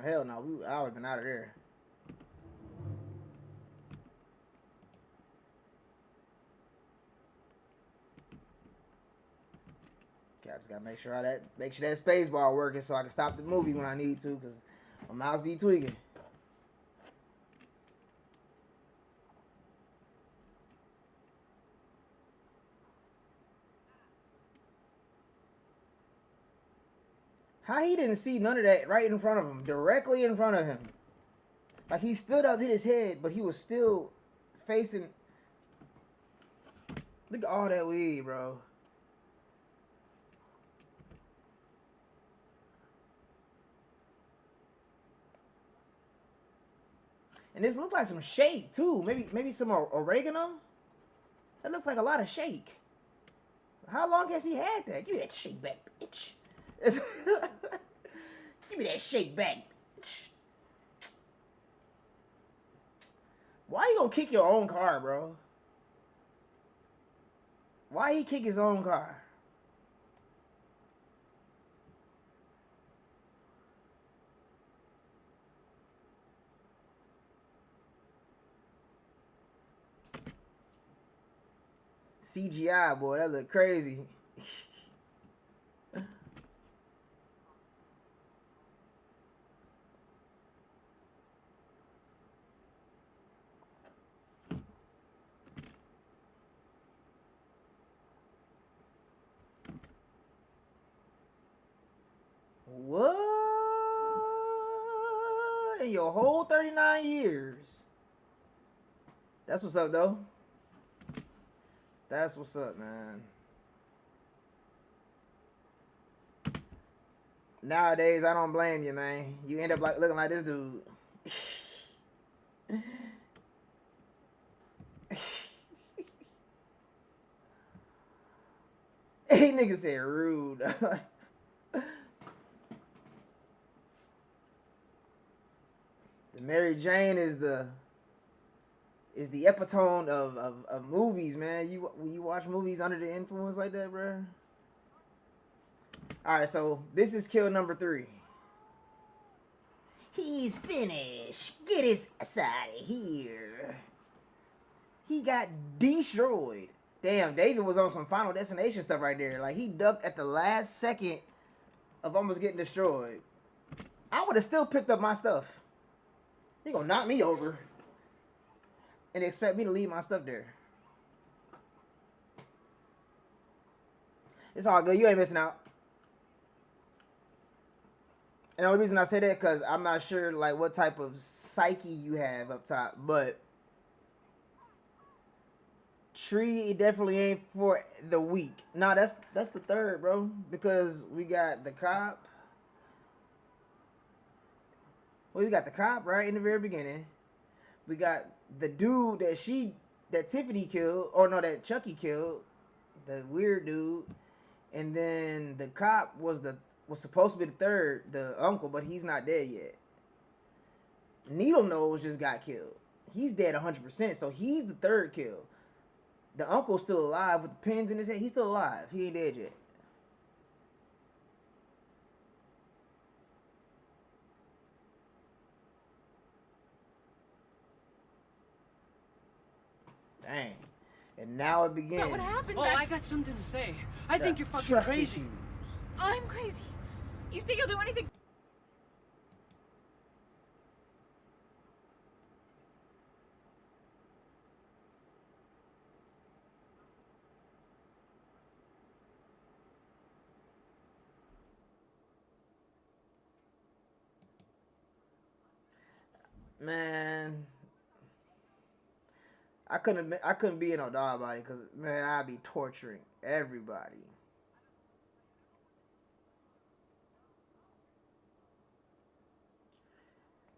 Hell no, I would have been out of there. Okay, I just gotta make sure that space bar working so I can stop the movie when I need to, cause my mouse be tweaking. How he didn't see none of that right in front of him, directly in front of him. Like he stood up, hit his head, but he was still facing. Look at all that weed, bro. And this looks like some shake too. Maybe some oregano. That looks like a lot of shake. How long has he had that? Give me that shake back, bitch. Give me that shake back, bitch. Why you gonna kick your own car, bro? Why he kick his own car? CGI, boy, that look crazy. In your whole 39 years. That's what's up, though. That's what's up, man. Nowadays, I don't blame you, man. You end up like looking like this dude. Hey, nigga said rude. The Mary Jane is the epitome of movies, man. When you watch movies under the influence like that, bro. All right, so this is kill number 3. He's finished. Get his ass out of here. He got destroyed. Damn, David was on some Final Destination stuff right there. Like, he ducked at the last second of almost getting destroyed. I would have still picked up my stuff. He gonna knock me over and expect me to leave my stuff there. It's all good. You ain't missing out. And the only reason I say that because I'm not sure like what type of psyche you have up top, but Tree definitely ain't for the weak. Nah, that's the third, bro. Because we got the cop. Well, we got the cop right in the very beginning. We got the dude that Tiffany killed, or no, that Chucky killed, the weird dude, and then the cop was supposed to be the third, the uncle, but he's not dead yet. Needle Nose just got killed. He's dead 100%, so he's the third kill. The uncle's still alive with the pins in his head. He's still alive. He ain't dead yet. Dang. And now it begins. But what happened? Oh, I got something to say. I think you're fucking crazy. Issues. I'm crazy. You think you'll do anything? Man, I couldn't be in no dog body because, man, I'd be torturing everybody.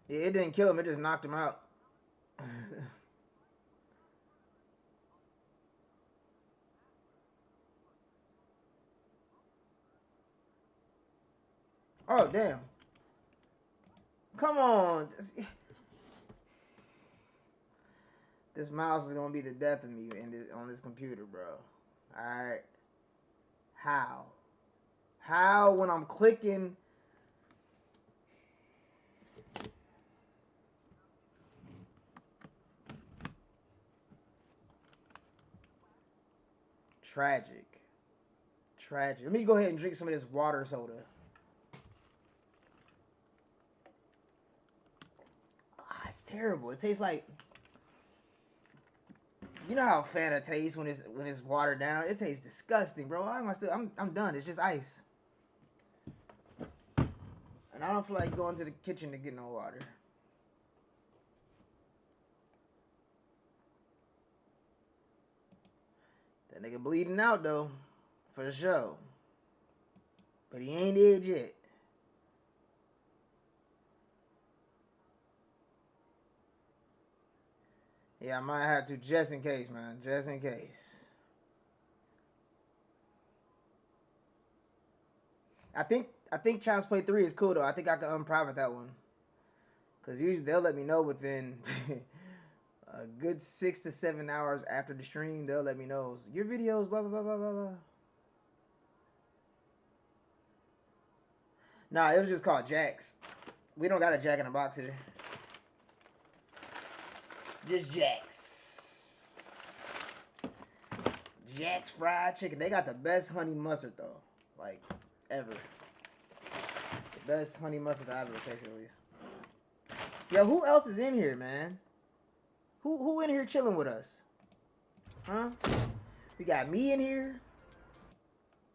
Yeah, it didn't kill him, it just knocked him out. Oh, damn. Come on. This mouse is gonna be the death of me on this computer, bro. Alright. How? How when I'm clicking? Tragic. Tragic. Let me go ahead and drink some of this water soda. Ah, it's terrible. It tastes like, you know how Fanta tastes when it's watered down? It tastes disgusting, bro. I'm done. It's just ice. And I don't feel like going to the kitchen to get no water. That nigga bleeding out though, for sure. But he ain't dead yet. Yeah, I might have to, just in case, man. Just in case. I think Child's Play 3 is cool though. I think I can unprivate that one. Cause usually they'll let me know within a good 6 to 7 hours after the stream. They'll let me know your videos, blah blah blah blah blah blah. Nah, it was just called Jack's. We don't got a Jack in the Box here. Just Jack's. Jack's fried chicken. They got the best honey mustard though. Like, ever. The best honey mustard I've ever tasted, at least. Yo, who else is in here, man? Who in here chilling with us? Huh? We got me in here.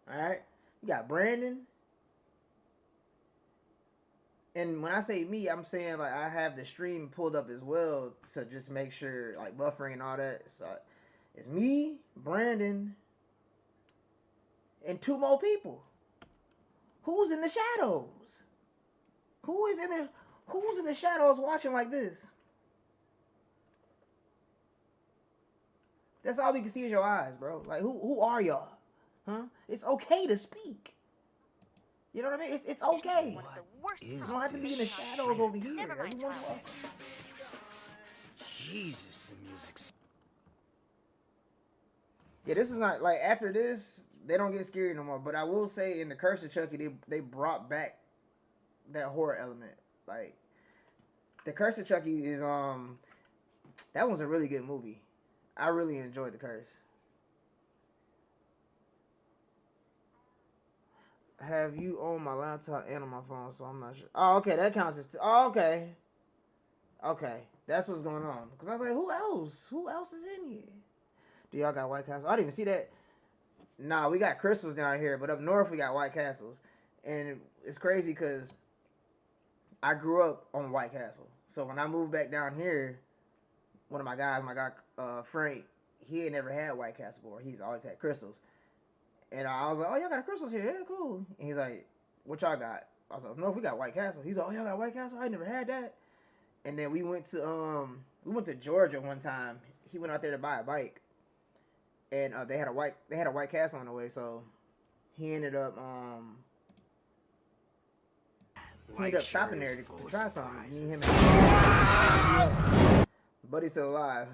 Alright. We got Brandon. And when I say me, I'm saying like I have the stream pulled up as well to just make sure like buffering and all that. So it's me, Brandon, and 2 more people. Who's in the shadows? Who's in the shadows watching like this? That's all we can see is your eyes, bro. Like who are y'all? Huh? It's okay to speak. You know what I mean? It's okay. You don't have to be in the shadows over here. Everyone's welcome. Jesus, the music's... Yeah, this is not like after this, they don't get scary no more. But I will say in the Curse of Chucky, they brought back that horror element. Like the Curse of Chucky is that was a really good movie. I really enjoyed the Curse. Have you on my laptop and on my phone, so I'm not sure. Oh, okay, that counts as okay. Okay, that's what's going on. Because I was like, who else? Who else is in here? Do y'all got White Castle? I didn't even see that. Nah, we got crystals down here, but up north we got White Castles. And it's crazy because I grew up on White Castle. So when I moved back down here, one of my guys, Frank, he had never had White Castle before. He's always had crystals. And I was like, oh, y'all got crystals here? Yeah, cool. And he's like, what y'all got? I was like, no, we got White Castle. He's like, oh, y'all got White Castle? I never had that. And then we went to Georgia one time. He went out there to buy a bike. And they had a White Castle on the way, so he ended up stopping there to try something. Me and him Buddy's still alive.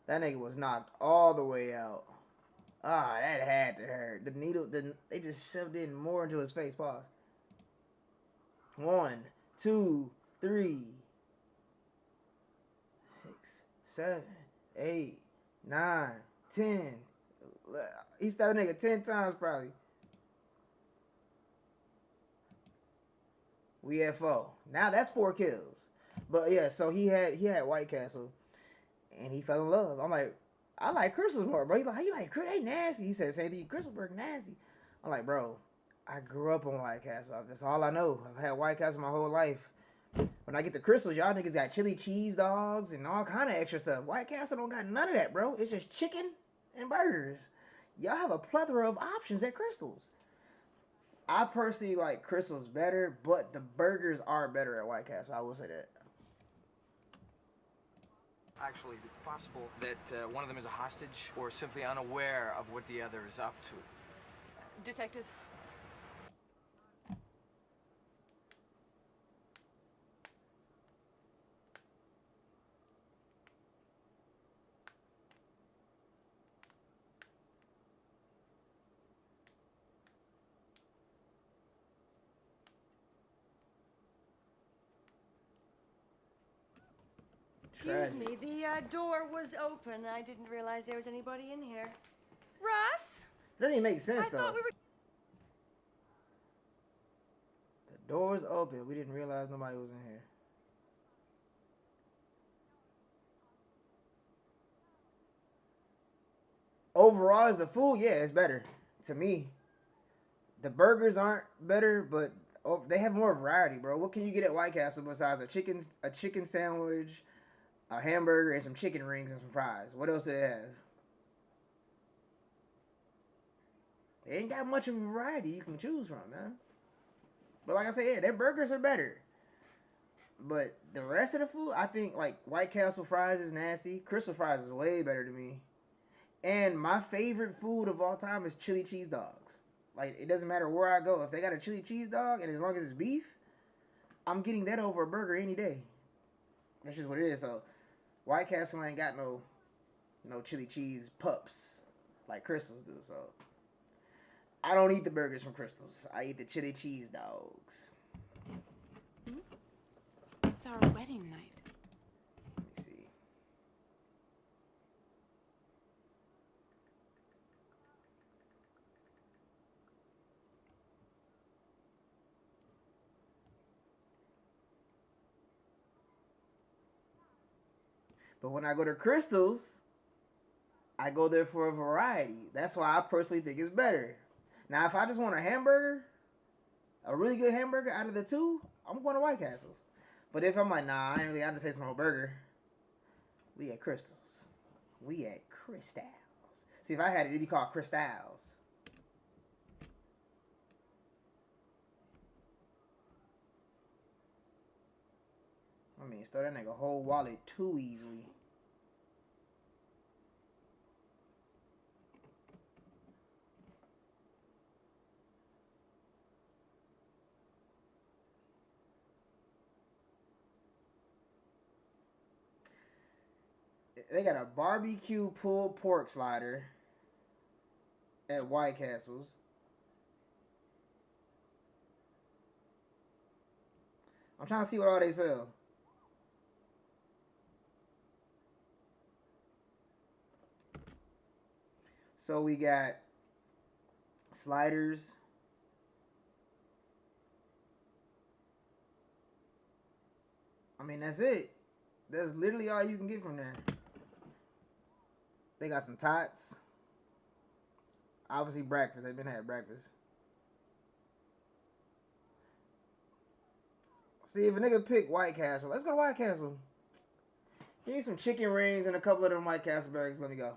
That nigga was knocked all the way out. Ah, that had to hurt. The needle, they just shoved in more into his face. Pause. 1, 2, 3, 6, 7, 8, 9, 10. He stabbed a nigga 10 times probably. We had 4. Now that's 4 kills. But yeah, so he had White Castle. And he fell in love. I'm like, I like crystals more, bro. He's like, how you like crystals? They nasty. He said, same thing, Crystalburg nasty. I'm like, bro, I grew up on White Castle. That's all I know. I've had White Castle my whole life. When I get the crystals, y'all niggas got chili cheese dogs and all kind of extra stuff. White Castle don't got none of that, bro. It's just chicken and burgers. Y'all have a plethora of options at Crystals. I personally like Crystals better, but the burgers are better at White Castle. I will say that. Actually, it's possible that one of them is a hostage or simply unaware of what the other is up to. Detective. Excuse me, the door was open. I didn't realize there was anybody in here. Russ? It doesn't even make sense, though. Thought we were... The door's open. We didn't realize nobody was in here. Overall, is the food? Yeah, it's better. To me. The burgers aren't better, but they have more variety, bro. What can you get at White Castle besides a chicken sandwich, a hamburger, and some chicken rings and some fries? What else do they have? They ain't got much of a variety you can choose from, man. But like I said, yeah, their burgers are better. But the rest of the food, I think, like, White Castle fries is nasty. Crystal fries is way better to me. And my favorite food of all time is chili cheese dogs. Like, it doesn't matter where I go. If they got a chili cheese dog, and as long as it's beef, I'm getting that over a burger any day. That's just what it is. So, White Castle ain't got no chili cheese pups like Crystals do. So, I don't eat the burgers from Crystals. I eat the chili cheese dogs. It's our wedding night. Let me see. But when I go to Crystals, I go there for a variety. That's why I personally think it's better. Now, if I just want a hamburger, a really good hamburger out of the two, I'm going to White Castles. But if I'm like, nah, I ain't really out to taste my whole burger, we at Crystals. We at Crystals. See, if I had it, it'd be called Crystals. I mean, stole that nigga whole wallet too easily. They got a barbecue pulled pork slider at White Castles. I'm trying to see what all they sell. So we got sliders. I mean, that's it. That's literally all you can get from there. They got some tots. Obviously breakfast. They've been had breakfast. See, if a nigga pick White Castle, let's go to White Castle. Give me some chicken rings and a couple of them White Castle burgers. Let me go.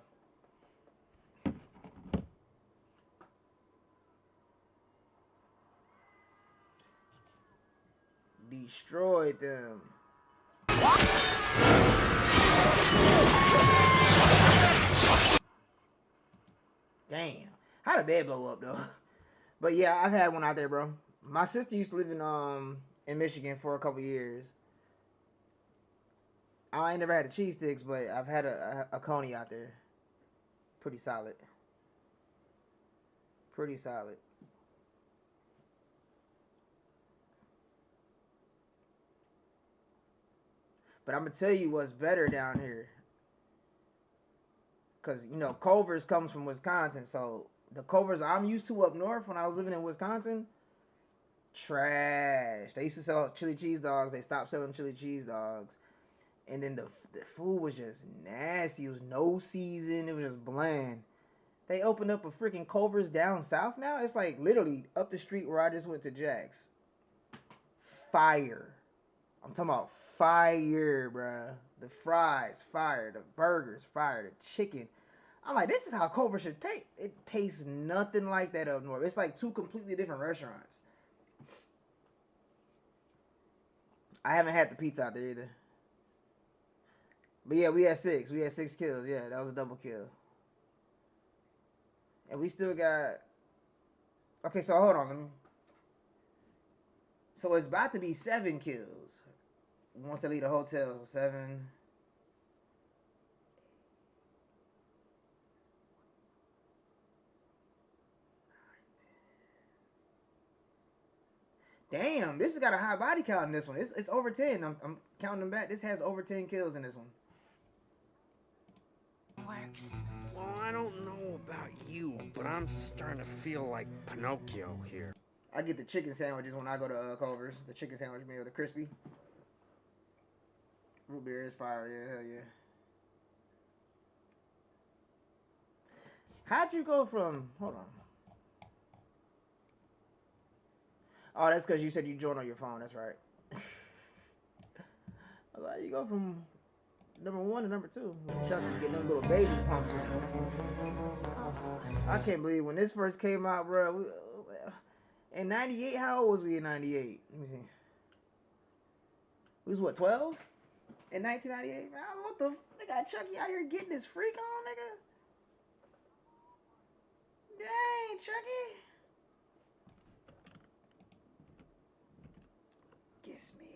Destroyed them. Damn. How did bed blow up though? But yeah, I've had one out there, bro. My sister used to live in Michigan for a couple years. I ain't never had the cheese sticks, but I've had a coney out there. Pretty solid. Pretty solid. But I'm going to tell you what's better down here. Because, you know, Culver's comes from Wisconsin. So the Culver's I'm used to up north when I was living in Wisconsin, trash. They used to sell chili cheese dogs. They stopped selling chili cheese dogs. And then the food was just nasty. It was no season. It was just bland. They opened up a freaking Culver's down south now. It's like literally up the street where I just went to Jack's. Fire. I'm talking about fire, bruh. The fries, fire. The burgers, fire. The chicken. I'm like, this is how Culver should taste. It tastes nothing like that up north. It's like two completely different restaurants. I haven't had the pizza out there either. But yeah, we had 6. We had 6 kills. Yeah, that was a double kill. And we still got... Okay, so hold on. So it's about to be 7 kills. Once they leave the hotel, 7... Damn, this has got a high body count in this one. It's over 10. I'm counting them back. This has over 10 kills in this one. Works. Well, I don't know about you, but I'm starting to feel like Pinocchio here. I get the chicken sandwiches when I go to Culver's. The chicken sandwich meal, the crispy. Root beer is fire. Yeah, hell yeah. How'd you go from... Hold on. Oh, that's because you said you joined on your phone. That's right. I was like, you go from number 1 to number 2. Chucky's getting them little baby pumps in. I can't believe when this first came out, bro. In 98, how old was we in 98? Let me see. We was what, 12? In 1998? Man, what the... They got Chucky out here getting this freak on, nigga. Dang, Chucky. Kiss me.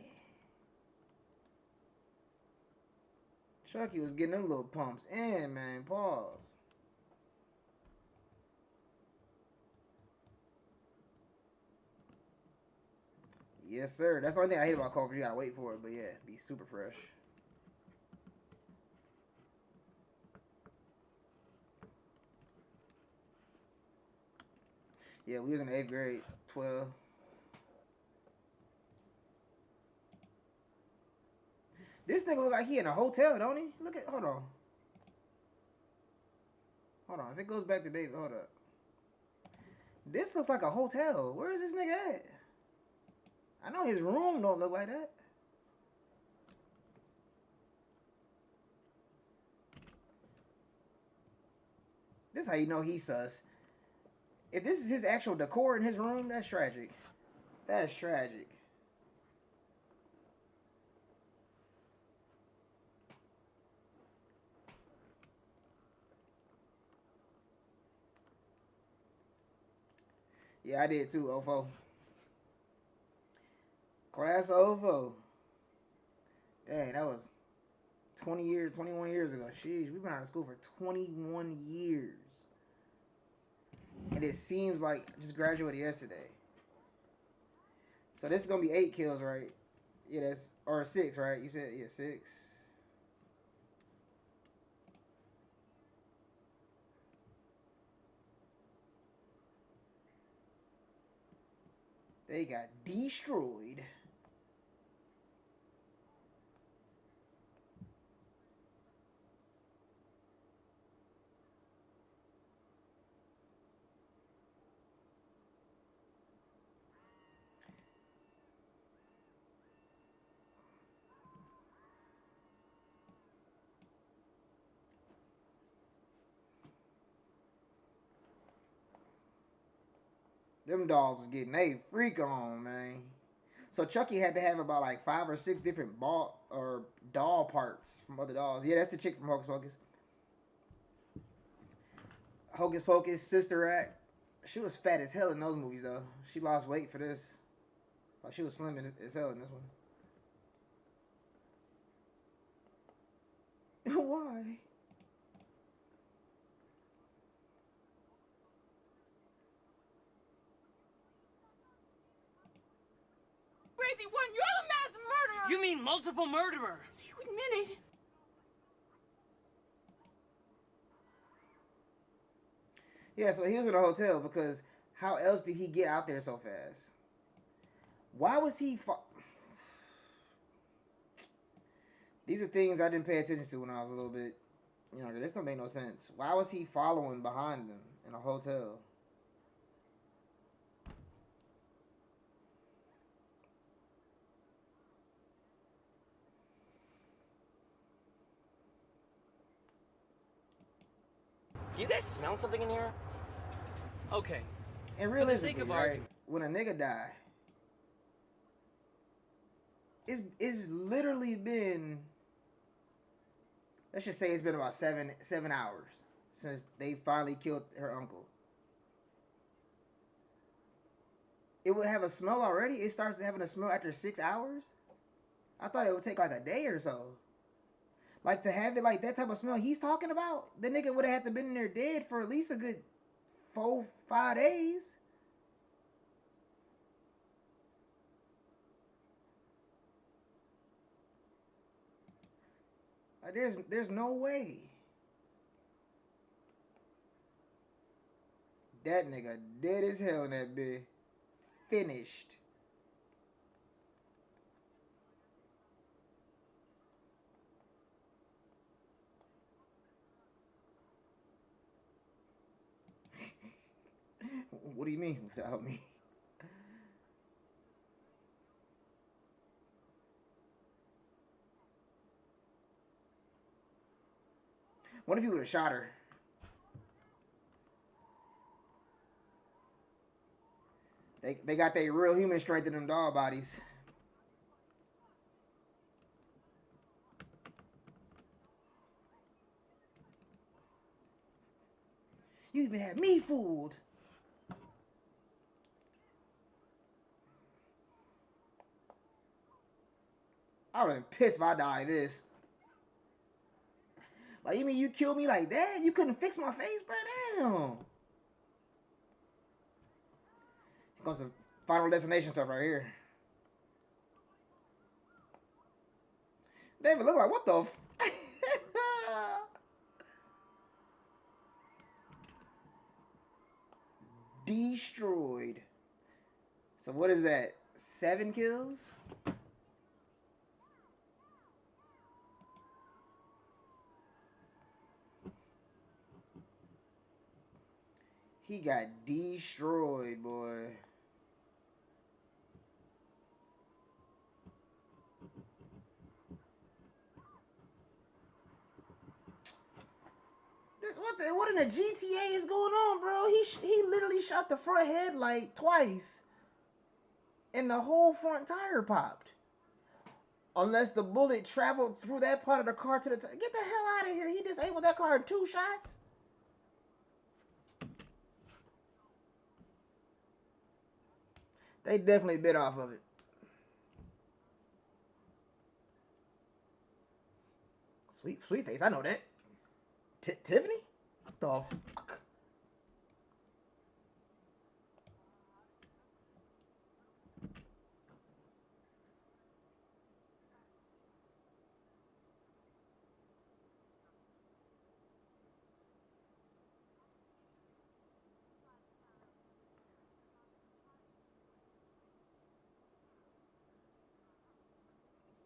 Chucky was getting them little pumps in, man. Pause. Yes, sir. That's the only thing I hate about Culver. You gotta wait for it, but yeah, be super fresh. Yeah, we was in the 8th grade, 12. This nigga look like he in a hotel, don't he? Look at, hold on. Hold on. If it goes back to David, hold up. This looks like a hotel. Where is this nigga at? I know his room don't look like that. This is how you know he's sus. If this is his actual decor in his room, that's tragic. That's tragic. Yeah, I did too, Ofo. Class Ofo. Dang, that was 20 years, 21 years ago. Sheesh, we've been out of school for 21 years. And it seems like I just graduated yesterday. So this is going to be 8 kills, right? Yeah, that's... Or 6, right? You said, yeah, 6. They got destroyed. Them dolls was getting a freak on, man. So Chucky had to have about like 5 or 6 different ball or doll parts from other dolls. Yeah, that's the chick from Hocus Pocus. Hocus Pocus, Sister Act. She was fat as hell in those movies though. She lost weight for this. Like she was slim as hell in this one. Why? Crazy one, you're the mass murderer! You mean multiple murderers? You admit it. Yeah, so he was in a hotel because how else did he get out there so fast? Why was he... These are things I didn't pay attention to when I was a little bit younger. This don't make no sense. Why was he following behind them in a hotel? Do you guys smell something in here? Okay. And For the sake realistically, of right, argument. when a nigga die, it's literally been, let's just say it's been about seven hours since they finally killed her uncle. It would have a smell already? It starts having a smell after 6 hours? I thought it would take like a day or so. Like to have it like that type of smell he's talking about, the nigga would have had to been in there dead for at least a good 4-5 days. Like there's no way. That nigga dead as hell in that bed. Finished. What do you mean without me? What if he would have shot her? They got their real human strength in them dog bodies. You even had me fooled. I would have been pissed if I died this. Like, you mean you killed me like that? You couldn't fix my face, bro? Damn. Here goes the Final Destination stuff right here. David look like, what the f... Destroyed. So what is that? 7 kills? He got destroyed, boy. What in the GTA is going on, bro? He literally shot the front headlight twice, and the whole front tire popped. Unless the bullet traveled through that part of the car to the get the hell out of here. He disabled that car in 2 shots. They definitely bit off of it. Sweet face, I know that. Tiffany? What the fuck?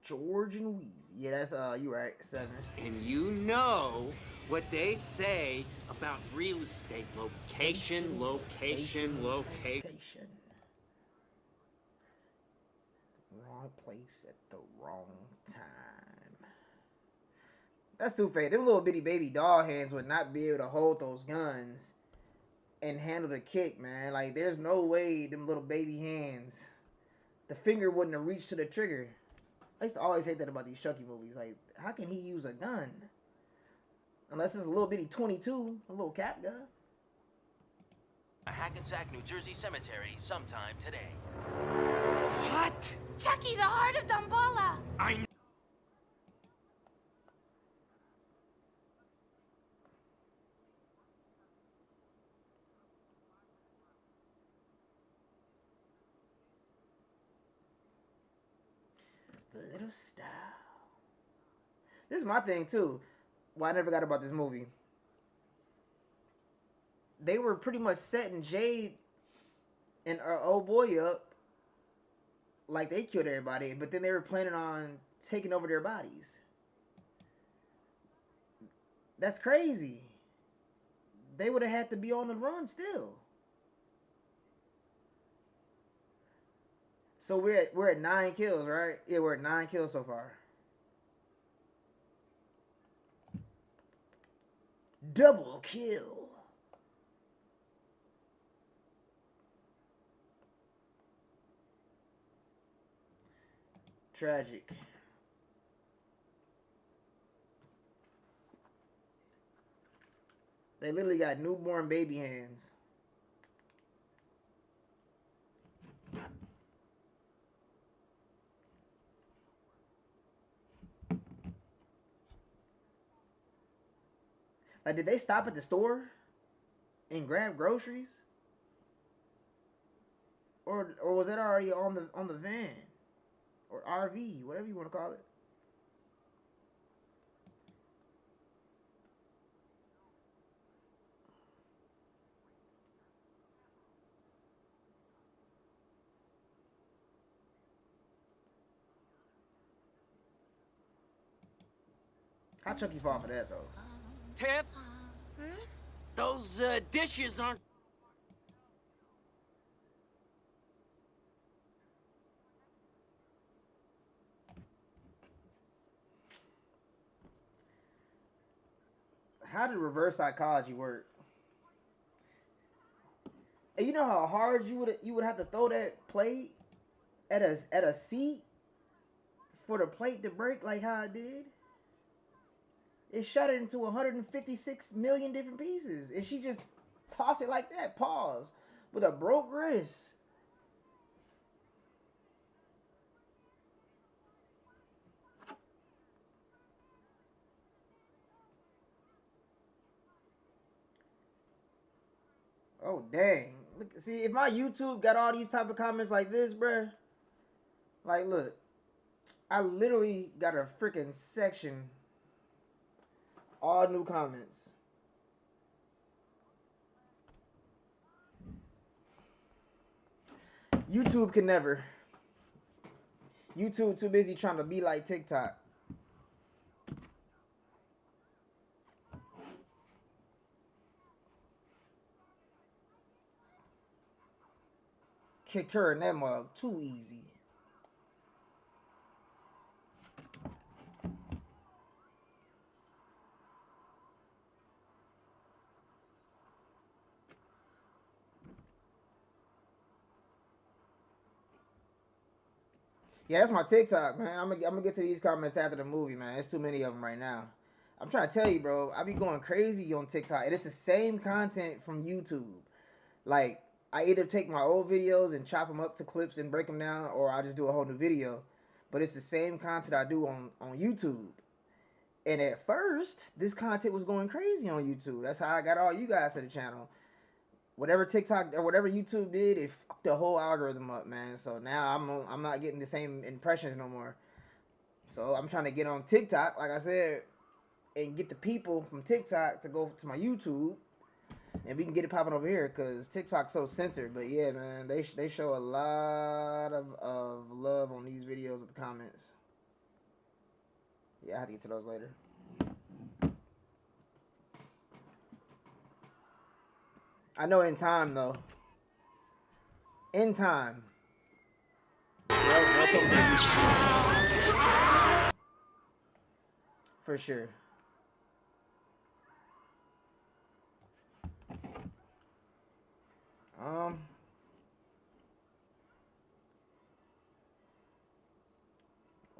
George and Wheezy. Yeah, that's you right, 7. And you know what they say about real estate. Location. Wrong place at the wrong time. That's too fake. Them little bitty baby doll hands would not be able to hold those guns and handle the kick, man. Like, there's no way them little baby hands, the finger wouldn't have reached to the trigger. I used to always hate that about these Chucky movies. Like, how can he use a gun? Unless it's a little bitty 22, a little cap gun. A Hackensack, New Jersey cemetery sometime today. What? Chucky, the heart of Damballa! I Little style. This is my thing too. Well, I never got about this movie. They were pretty much setting Jade and our old boy up like they killed everybody, but then they were planning on taking over their bodies. That's crazy. They would have had to be on the run still. So we're at 9 kills, right? Yeah, we're at 9 kills so far. Double kill. Tragic. They literally got newborn baby hands. Like, did they stop at the store and grab groceries? Or was that already on the van? Or RV, whatever you want to call it. How'd Chucky fall for that, though? Tiff, those dishes aren't. How did reverse psychology work? And you know how hard you would have to throw that plate at a seat for the plate to break, like how it did? It shattered into 156 million different pieces. And she just tossed it like that. Pause. With a broke wrist. Oh, dang. Look, see, if my YouTube got all these type of comments like this, bruh. Like, look. I literally got a freaking section. All new comments. YouTube can never. YouTube too busy trying to be like TikTok. kicked her in that mug too easy. Yeah, that's my TikTok, man. I'm gonna get to these comments after the movie, man. There's too many of them right now. I'm trying to tell you, bro. I be going crazy on TikTok, and it's the same content from YouTube. Like, I either take my old videos and chop them up to clips and break them down, or I just do a whole new video. But it's the same content I do on YouTube. And at first, this content was going crazy on YouTube. That's how I got all you guys to the channel. Whatever TikTok or whatever YouTube did, it fucked the whole algorithm up, man. So now I'm not getting the same impressions no more. So I'm trying to get on TikTok, like I said, and get the people from TikTok to go to my YouTube, and we can get it popping over here because TikTok's so censored. But yeah, man, they show a lot of love on these videos with the comments. Yeah, I have to get to those later. I know in time, though. In time. For sure.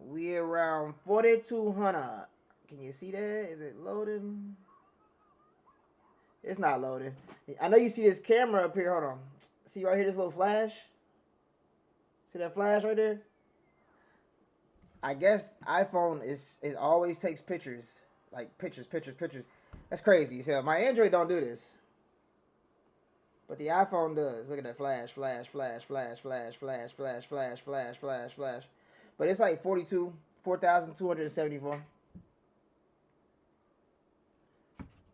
We around 4,200. Can you see that? Is it loading? It's not loading. I know you see this camera up here. Hold on. See right here, this little flash? See that flash right there? I guess iPhone it always takes pictures. Like pictures. That's crazy. So my Android don't do this. But the iPhone does. Look at that flash. But it's like 4,274.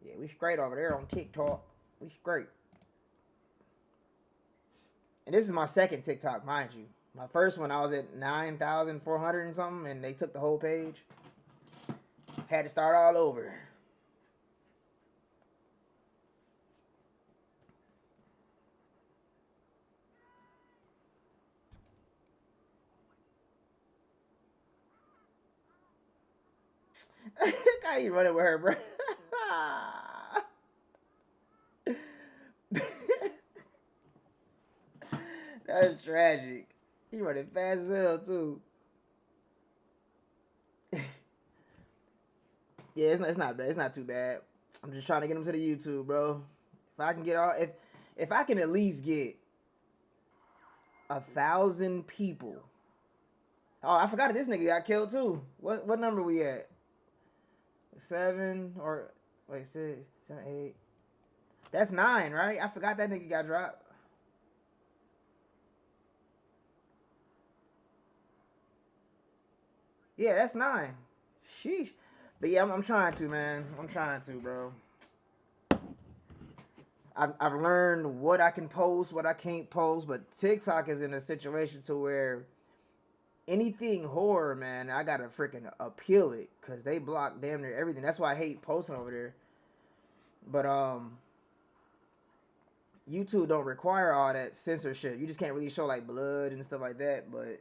Yeah, we straight over there on TikTok. We straight. And this is my second TikTok, mind you. My first one, I was at 9,400 and something, and they took the whole page. Had to start all over. How you running with her, bro? That's tragic. He running fast as hell too. Yeah, it's not bad. It's not too bad. I'm just trying to get him to the YouTube, bro. If I can get if I can at least get 1,000 people. Oh, I forgot this nigga got killed too. What number we at? 7 or wait 6, 7, 8. That's 9, right? I forgot that nigga got dropped. Yeah, that's 9. Sheesh. But yeah, I'm trying to, man. I'm trying to, bro. I've learned what I can post, what I can't post, but TikTok is in a situation to where anything horror, man, I gotta freaking appeal it because they block damn near everything. That's why I hate posting over there. But YouTube don't require all that censorship. You just can't really show like blood and stuff like that. But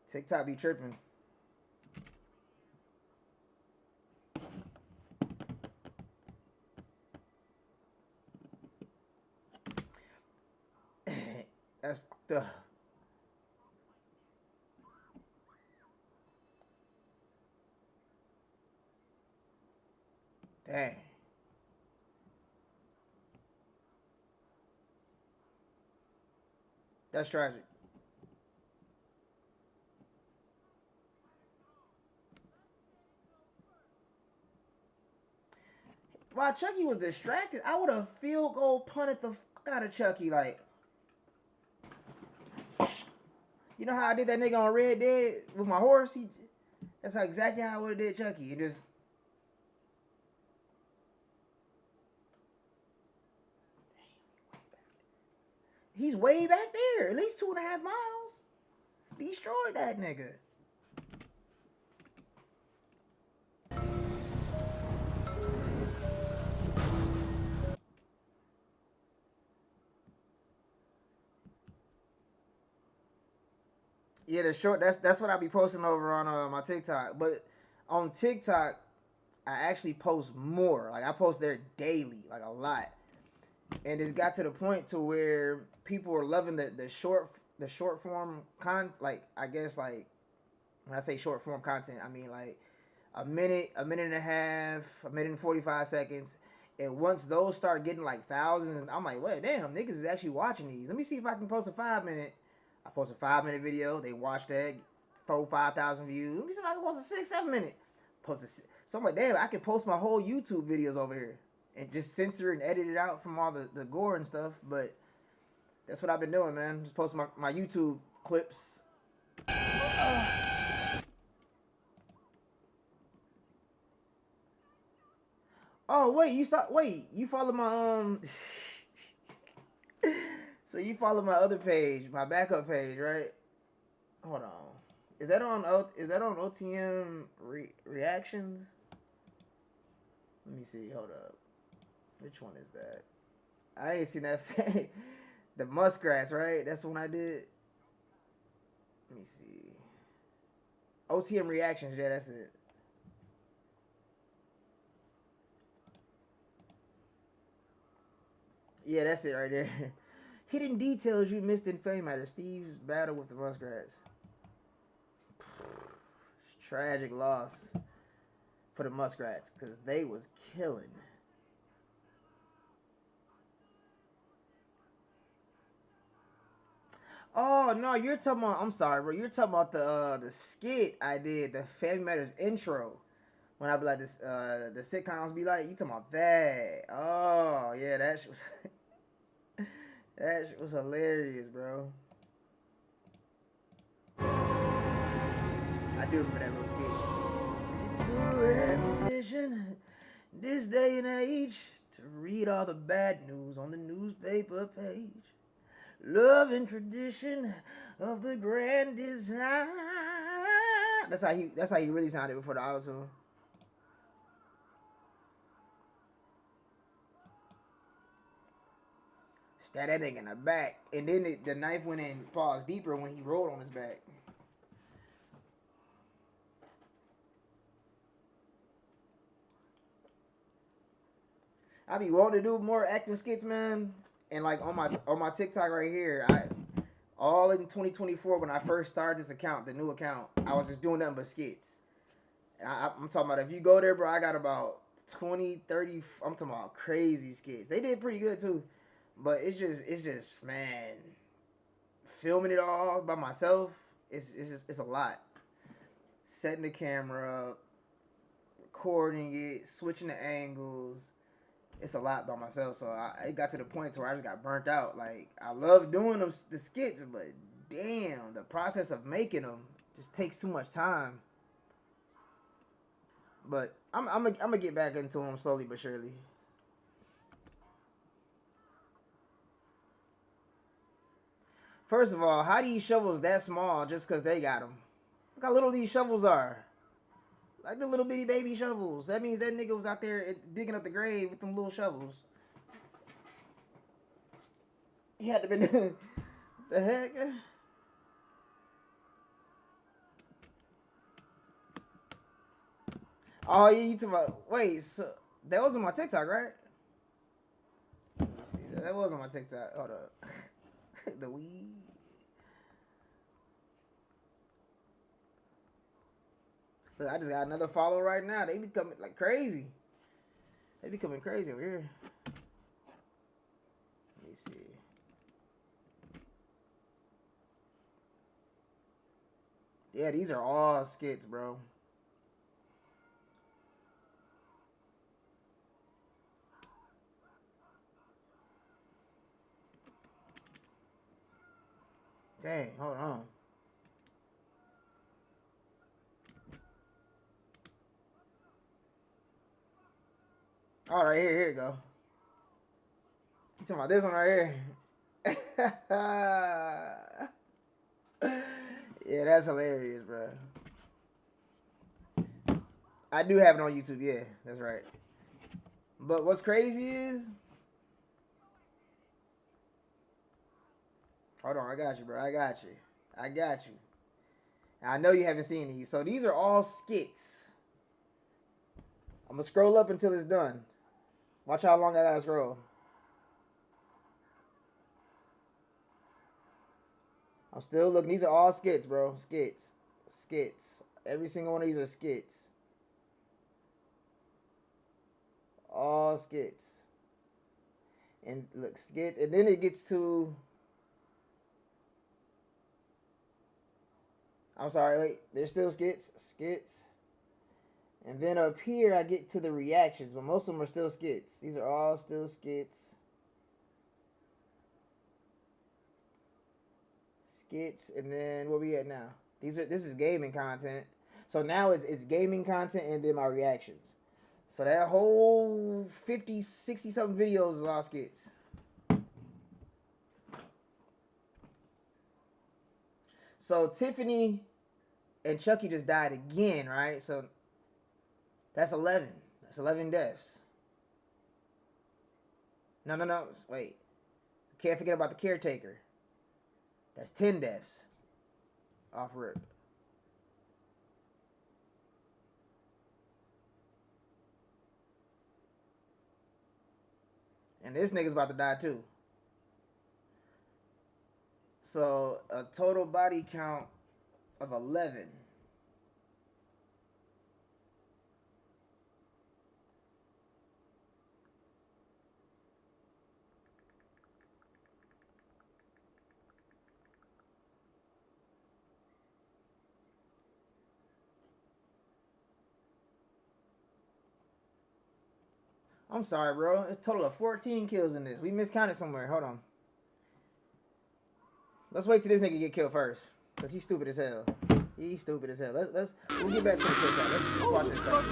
TikTok be tripping. That's fucked up. Dang. That's tragic. While Chucky was distracted, I would have field goal punted the fuck out of Chucky. Like, you know how I did that nigga on Red Dead with my horse? That's how exactly how I would have did Chucky. It just... He's way back there. At least 2.5 miles. Destroyed that nigga. Yeah, the short. That's what I be posting over on my TikTok. But on TikTok, I actually post more. Like I post there daily, like a lot. And it's got to the point to where people are loving the short form like I guess like when I say short form content, I mean like a minute and a half, a minute and 45 seconds. And once those start getting like thousands, I'm like, wait, damn, niggas is actually watching these. Let me see if I can post a 5 minute. I post a 5 minute video. They watch that, 5,000 views. Let me see if I can post a 6, 7 minute. So I'm like, damn, I can post my whole YouTube videos over here and just censor and edit it out from all the gore and stuff. But that's what I've been doing, man. Just post my YouTube clips. Oh wait, you follow my so you follow my other page, my backup page, right? Hold on. Is that on OTM reactions? Let me see. Hold up. Which one is that? I ain't seen that. The Muskrats, right? That's the one I did. Let me see. OTM reactions. Yeah, that's it. Yeah, that's it right there. Hidden details you missed in Fame Matter. Steve's battle with the Muskrats. Tragic loss for the Muskrats because they was killing. Oh no, you're talking about. I'm sorry, bro. You're talking about the skit I did, the Family Matters intro. When I be like this, the sitcoms be like, you talking about that? Oh yeah, that shit was that shit was hilarious, bro. I do remember that little skit. It's a rare condition this day and age to read all the bad news on the newspaper page. Love and tradition of the grand design. That's how he really sounded before the auto-tune. Stab that nigga in the back. And then the knife went in, paused deeper when he rolled on his back. I be wanting to do more acting skits, man. And like on my TikTok right here, all in 2024 when I first started this account, the new account, I was just doing nothing but skits. And I'm talking about if you go there, bro, I got about 20, 30, I'm talking about crazy skits. They did pretty good too. But it's just man, filming it all by myself, it's a lot. Setting the camera up, recording it, switching the angles. It's a lot by myself, so it got to the point where I just got burnt out. Like I love doing the skits, but damn, the process of making them just takes too much time. But I'm gonna get back into them slowly but surely. First of all, how these shovels that small just because they got them? Look how little these shovels are. Like the little bitty baby shovels. That means that nigga was out there digging up the grave with them little shovels. He had to been what the heck? Oh yeah, you talking about? Wait, so that was on my TikTok, right? Let me see. That was on my TikTok. Hold up. The weed. Look, I just got another follow right now. They be coming like crazy. They be coming crazy over here. Let me see. Yeah, these are all skits, bro. Dang, hold on. All right, here you go. You talking about this one right here? Yeah, that's hilarious, bro. I do have it on YouTube. Yeah, that's right. But what's crazy is, hold on, I got you, bro. I got you. I know you haven't seen these. So these are all skits. I'm going to scroll up until it's done. Watch how long I got to scroll. I'm still looking. These are all skits, bro. Skits. Skits. Every single one of these are skits. All skits. And look, skits. And then it gets to... I'm sorry, wait. There's still skits. Skits. And then up here, I get to the reactions. But most of them are still skits. These are all still skits. Skits. And then, where we at now? This is gaming content. So now it's gaming content and then my reactions. So that whole 50, 60 something videos is all skits. So Tiffany and Chucky just died again, right? So that's 11. That's 11 deaths. No. Wait. Can't forget about the caretaker. That's 10 deaths. Off rip. And this nigga's about to die too. So a total body count of 11. I'm sorry, bro. It's a total of 14 kills in this. We miscounted somewhere. Hold on. Let's wait till this nigga get killed first. Because he's stupid as hell. He's stupid as hell. We'll get back to the kill count. Let's watch this back.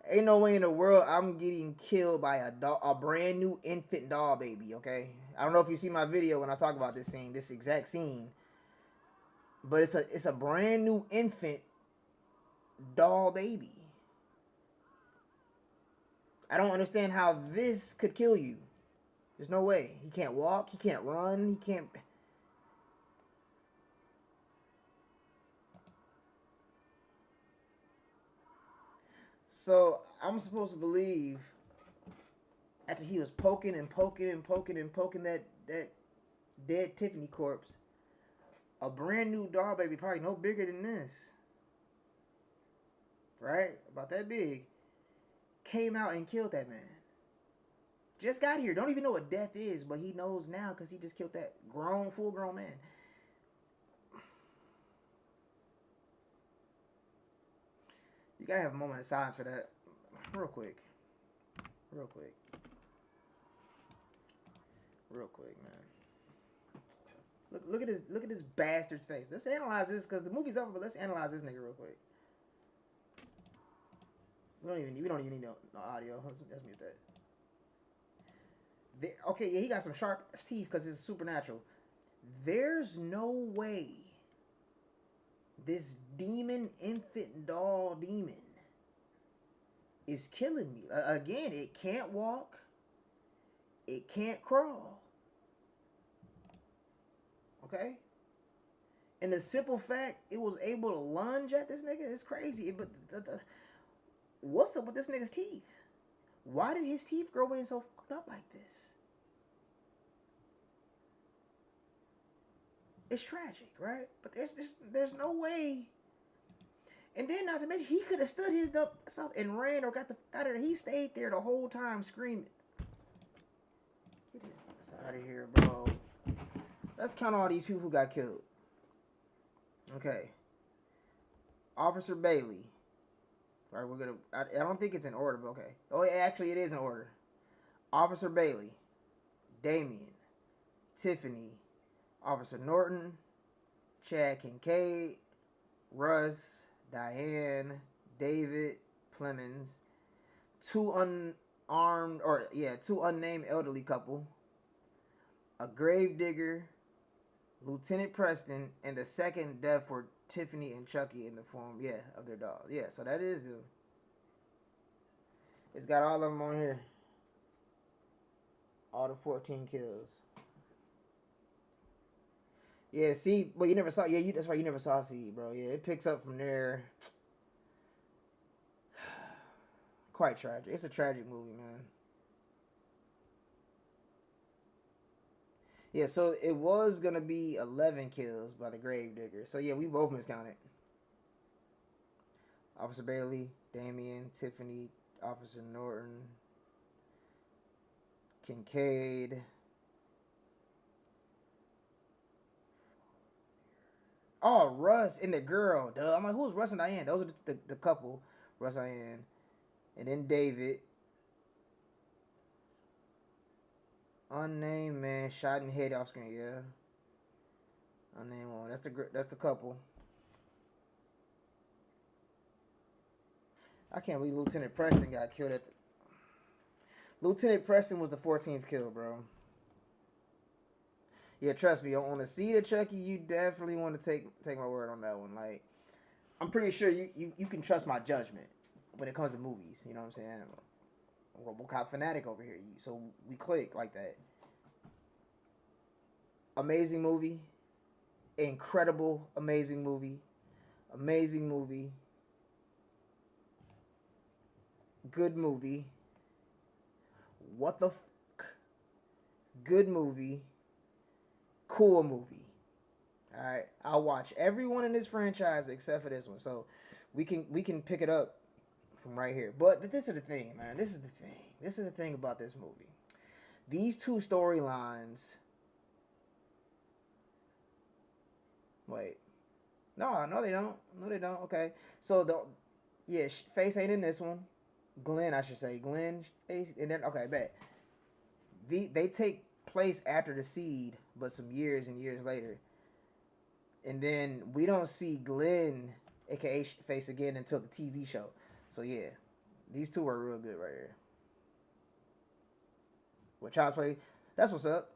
Ain't no way in the world I'm getting killed by a brand new infant doll baby, okay? I don't know if you see my video when I talk about this scene, this exact scene. But it's a brand new infant doll baby. I don't understand how this could kill you. There's no way. He can't walk. He can't run. He can't... So, I'm supposed to believe after he was poking that dead Tiffany corpse, a brand new doll baby, probably no bigger than this, right? About that big, came out and killed that man. Just got here. Don't even know what death is, but he knows now because he just killed that full grown man. You gotta have a moment of silence for that. Real quick, man. Look at this bastard's face. Let's analyze this because the movie's over, but let's analyze this nigga real quick. We don't even need no audio. Let's mute that. Okay, yeah, he got some sharp teeth because it's supernatural. There's no way this demon infant doll demon is killing me. Again, it can't walk. It can't crawl. Okay? And the simple fact it was able to lunge at this nigga is crazy. But what's up with this nigga's teeth? Why did his teeth grow in so fucked up like this? It's tragic, right? But there's no way. And then not to mention, he could have stood his stuff and ran or got the out of there. He stayed there the whole time screaming. Get his ass out of here, bro. Let's count all these people who got killed. Okay. Officer Bailey. All right, we're gonna. I don't think it's in order, but okay. Oh, actually, it is in order. Officer Bailey, Damien, Tiffany, Officer Norton, Chad Kincaid, Russ, Diane, David, Clemens, two unnamed elderly couple, a gravedigger, Lieutenant Preston, and the second death for Tiffany and Chucky in the form, of their dog. Yeah, so that is the... It's got all of them on here. All the 14 kills. Yeah, see, but you never saw. Yeah, that's right. You never saw Seed, bro. Yeah, it picks up from there. Quite tragic. It's a tragic movie, man. Yeah, so it was gonna be 11 kills by the Gravedigger. So yeah, we both miscounted. Officer Bailey, Damien, Tiffany, Officer Norton, Kincaid. Oh, Russ and the girl. Duh. I'm like, who's Russ and Diane? Those are the couple. Russ, Diane. And then David. Unnamed man shot in the head off screen. Yeah. Unnamed one. That's the couple. I can't believe Lieutenant Preston got killed at the... Lieutenant Preston was the 14th kill, bro. Yeah, trust me, on the seed of Chucky, you definitely want to take my word on that one. Like, I'm pretty sure you can trust my judgment when it comes to movies. You know what I'm saying? RoboCop fanatic over here. So we click like that. Amazing movie. Incredible, amazing movie. Amazing movie. Good movie. What the fuck? Good movie. Cool movie. Alright. I'll watch everyone in this franchise except for this one. So we can pick it up from right here. But this is the thing, man. This is the thing. This is the thing about this movie. These two storylines. Wait. No, they don't. No, they don't. Okay. So Face ain't in this one. Glenn, I should say. Glenn, Face, and then okay, bet. They take place after the seed, but some years and years later. And then we don't see Glenn, aka Face, again until the TV show. So yeah, these two are real good right here. With Child's Play, that's what's up.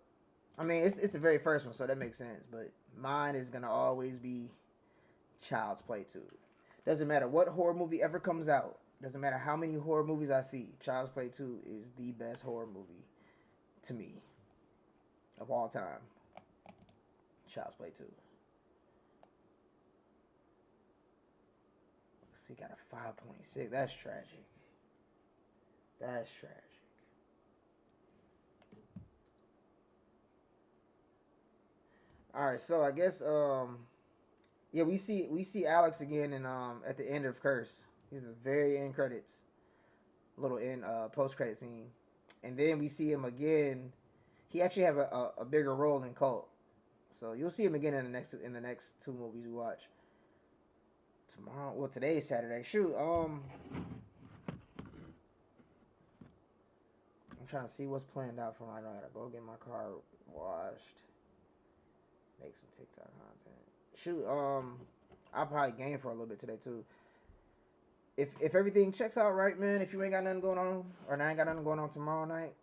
I mean, it's the very first one, so that makes sense. But mine is gonna always be Child's Play 2. Doesn't matter what horror movie ever comes out. Doesn't matter how many horror movies I see. Child's Play 2 is the best horror movie to me of all time. Child's Play 2. Let's see, got a 5.6. That's tragic. That's tragic. All right, so I guess yeah, we see Alex again in at the end of Curse. He's the very end credits, little end post credit scene, and then we see him again. He actually has a bigger role in Cult, so you'll see him again in the next two movies we watch. Tomorrow, well, today is Saturday. Shoot, I'm trying to see what's planned out for my. I gotta go get my car washed. Make some TikTok content. Shoot, I'll probably game for a little bit today too. If everything checks out right, man. If you ain't got nothing going on, or I ain't got nothing going on tomorrow night,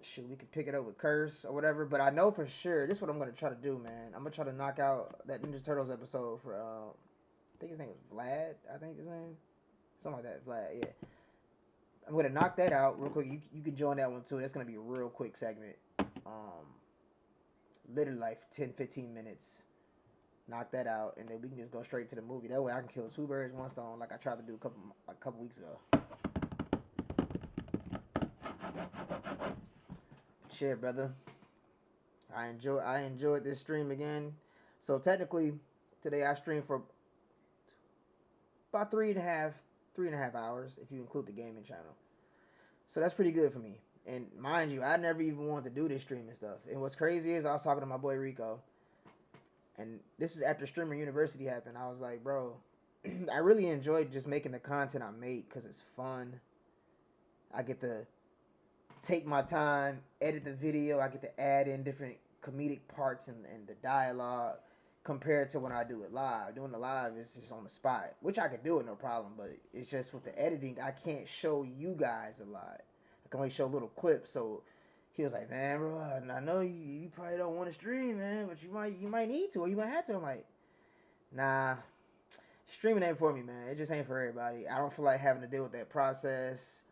shoot, we could pick it up with Curse or whatever. But I know for sure this is what I'm gonna try to do, man. I'm gonna try to knock out that Ninja Turtles episode for I think his name was Vlad. I think his name, something like that. Vlad, yeah. I'm gonna knock that out real quick. You can join that one too. That's gonna be a real quick segment. Literally like 10-15 minutes. Knock that out, and then we can just go straight to the movie. That way I can kill two birds, one stone, like I tried to do a couple weeks ago. Shit, brother. I enjoyed this stream again. So technically, today I streamed for about three and a half hours if you include the gaming channel. So that's pretty good for me. And mind you, I never even wanted to do this streaming stuff. And what's crazy is I was talking to my boy Rico. And this is after Streamer University happened. I was like, bro, I really enjoyed just making the content I make because it's fun. I get to take my time, edit the video. I get to add in different comedic parts and the dialogue compared to when I do it live. Doing the live is just on the spot, which I could do it no problem. But it's just with the editing, I can't show you guys a lot. I can only show little clips. So he was like, man, bro, I know you probably don't want to stream, man, but you might need to, or you might have to. I'm like, nah, streaming ain't for me, man. It just ain't for everybody. I don't feel like having to deal with that process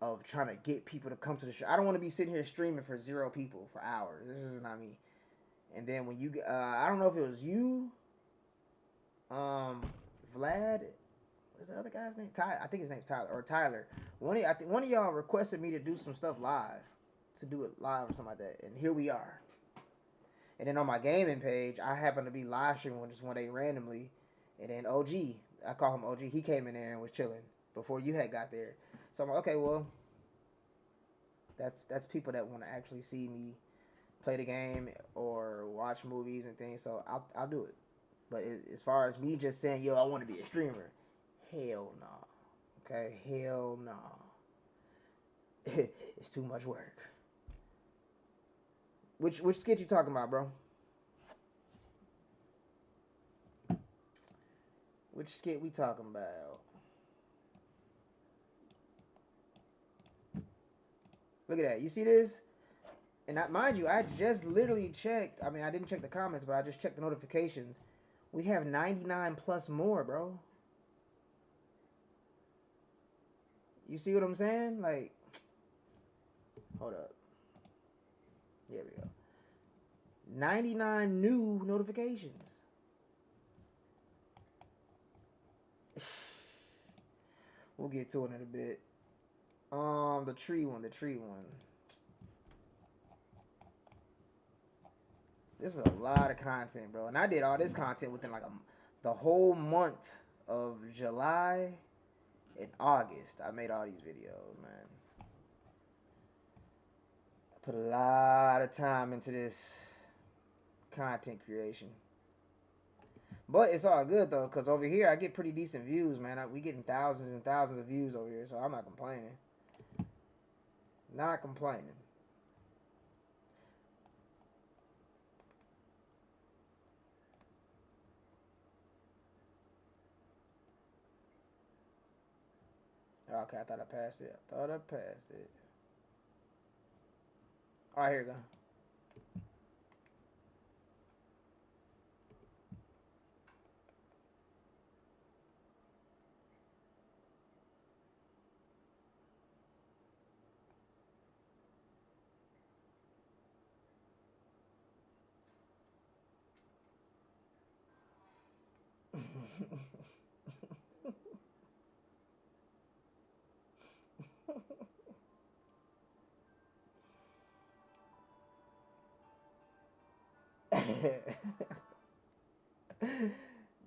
of trying to get people to come to the show. I don't want to be sitting here streaming for 0 people for hours. This is not me. And then when you, I don't know if it was you, Vlad, what's the other guy's name? Tyler, I think his name's Tyler or Tyler. I think one of y'all requested me to do some stuff live, to do it live or something like that. And here we are. And then on my gaming page, I happened to be live streaming just one day randomly, and then OG, I call him OG. He came in there and was chilling before you had got there. So I'm like, okay, well, that's people that want to actually see me play the game or watch movies and things. So I'll do it. But as far as me just saying, yo, I want to be a streamer, hell no. Okay, hell no. It's too much work. Which skit you talking about, bro? Which skit we talking about? Look at that. You see this? And mind you, I just literally checked. I mean, I didn't check the comments, but I just checked the notifications. We have 99 plus more, bro. You see what I'm saying? Like, hold up. There we go. 99 new notifications. We'll get to it in a bit. The tree one. This is a lot of content, bro. And I did all this content within like the whole month of July and August. I made all these videos, man. I put a lot of time into this content creation. But it's all good though, because over here I get pretty decent views, man. We getting thousands and thousands of views over here, so I'm not complaining. Not complaining. Okay, I thought I passed it. All right, here we go.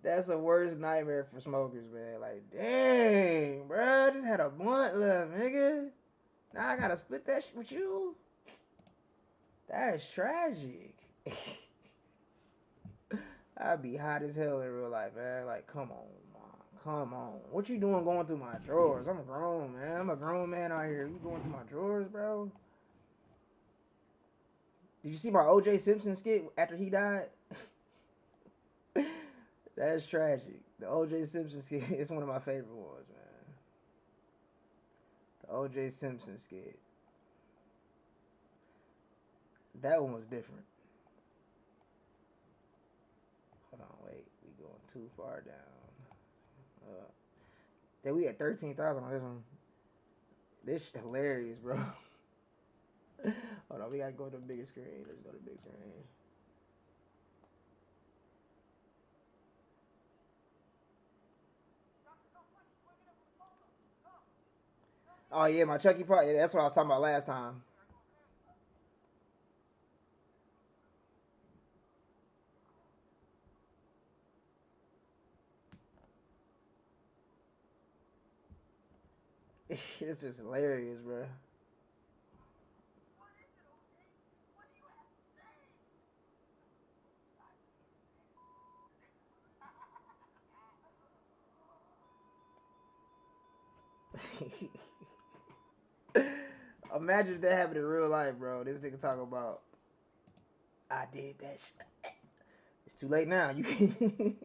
That's the worst nightmare for smokers, man. Like, dang, bro, I just had a blunt left, nigga. Now I gotta split that shit with you. That is tragic. I'd be hot as hell in real life, man. Like, come on, man. Come on. What you doing going through my drawers? I'm grown, man. I'm a grown man out here. You going through my drawers, bro? Did you see my O.J. Simpson skit after he died? That's tragic. The O.J. Simpson skit is one of my favorite ones, man. The O.J. Simpson skit. That one was different. Hold on, wait. We going too far down. Then we had 13,000 on this one. This shit hilarious, bro. Hold on, we gotta go to the biggest screen. Let's go to the big screen. Oh yeah, my Chucky part. Yeah, that's what I was talking about last time. It's just hilarious, bro. Imagine if that happened in real life, bro. This nigga talking about, I did that shit. It's too late now. You can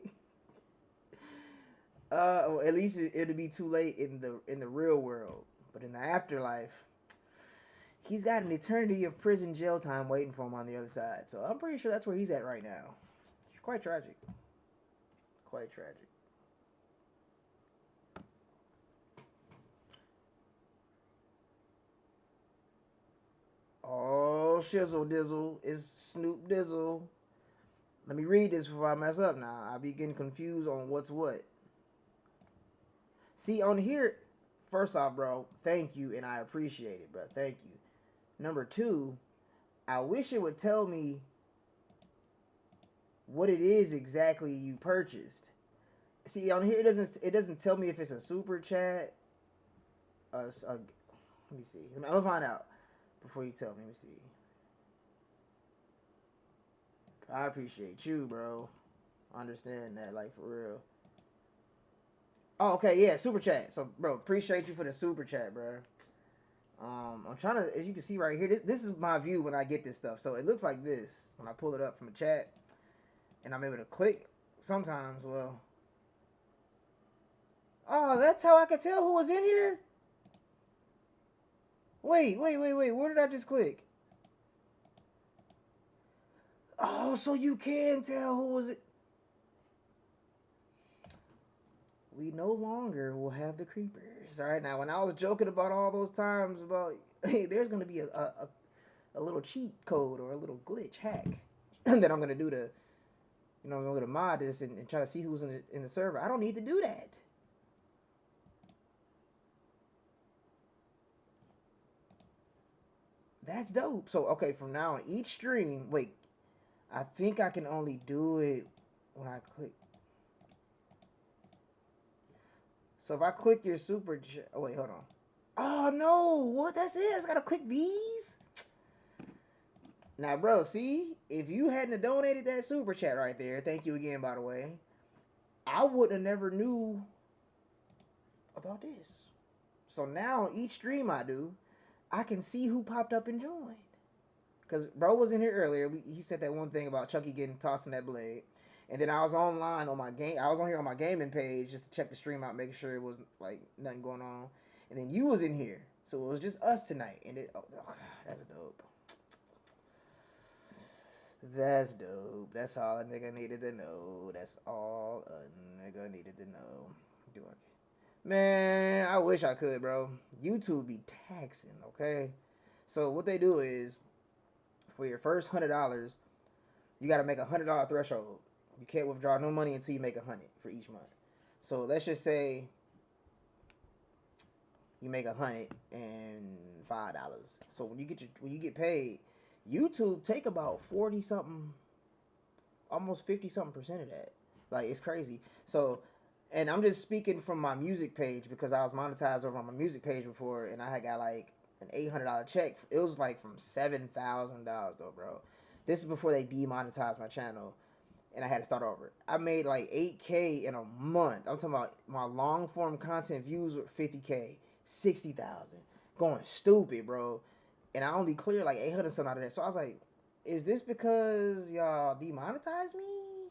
well, at least it'll be too late in the real world. But in the afterlife, he's got an eternity of prison jail time waiting for him on the other side. So I'm pretty sure that's where he's at right now. It's quite tragic. Quite tragic. Oh, shizzle dizzle is Snoop Dizzle. Let me read this before I mess up now. I be getting confused on what's what. See, on here, first off, bro, thank you, and I appreciate it, bro. Thank you. Number two, I wish it would tell me what it is exactly you purchased. See, on here it doesn't tell me if it's a super chat. Let me see. I'm gonna find out before you tell me. Let me see. I appreciate you, bro. I understand that, like, for real. Oh, okay, yeah, super chat. So, bro, appreciate you for the super chat, bro. I'm trying to, as you can see right here, this is my view when I get this stuff. So it looks like this when I pull it up from the chat, and I'm able to click. Sometimes, well, oh, that's how I could tell who was in here. Wait. Where did I just click? Oh, so you can tell who was it. We no longer will have the creepers. All right, now when I was joking about all those times about, hey, there's gonna be a little cheat code or a little glitch hack that I'm gonna do to, you know, I'm gonna mod this and try to see who's in the server. I don't need to do that. That's dope. So okay, from now on, each stream, wait, I think I can only do it when I click. So if I click your super chat, oh wait, hold on. Oh no, what? That's it? I just gotta click these? Now, bro, see, if you hadn't donated that super chat right there, thank you again, by the way, I would have never knew about this. So now each stream I do, I can see who popped up and joined. Because bro was in here earlier. He said that one thing about Chucky getting tossed in that blade. And then I was online on my game. I was on here on my gaming page just to check the stream out, making sure it was like nothing going on. And then you was in here, so it was just us tonight. And it, oh God, that's dope. That's dope. That's all a nigga needed to know. That's all a nigga needed to know. Do I? Man, I wish I could, bro. YouTube be taxing, okay? So what they do is, for your first $100, you got to make a $100 threshold. You can't withdraw no money until you make $100 for each month. So let's just say you make $105. So when you get paid, YouTube take about 40 something, almost 50 something % of that. Like, it's crazy. So, and I'm just speaking from my music page because I was monetized over on my music page before, and I had got like an $800 check. It was like from $7,000 though, bro. This is before they demonetized my channel, and I had to start over. I made like 8K in a month. I'm talking about my long form content views were 50K, 60,000, going stupid, bro. And I only cleared like 800 something out of that. So I was like, is this because y'all demonetize me,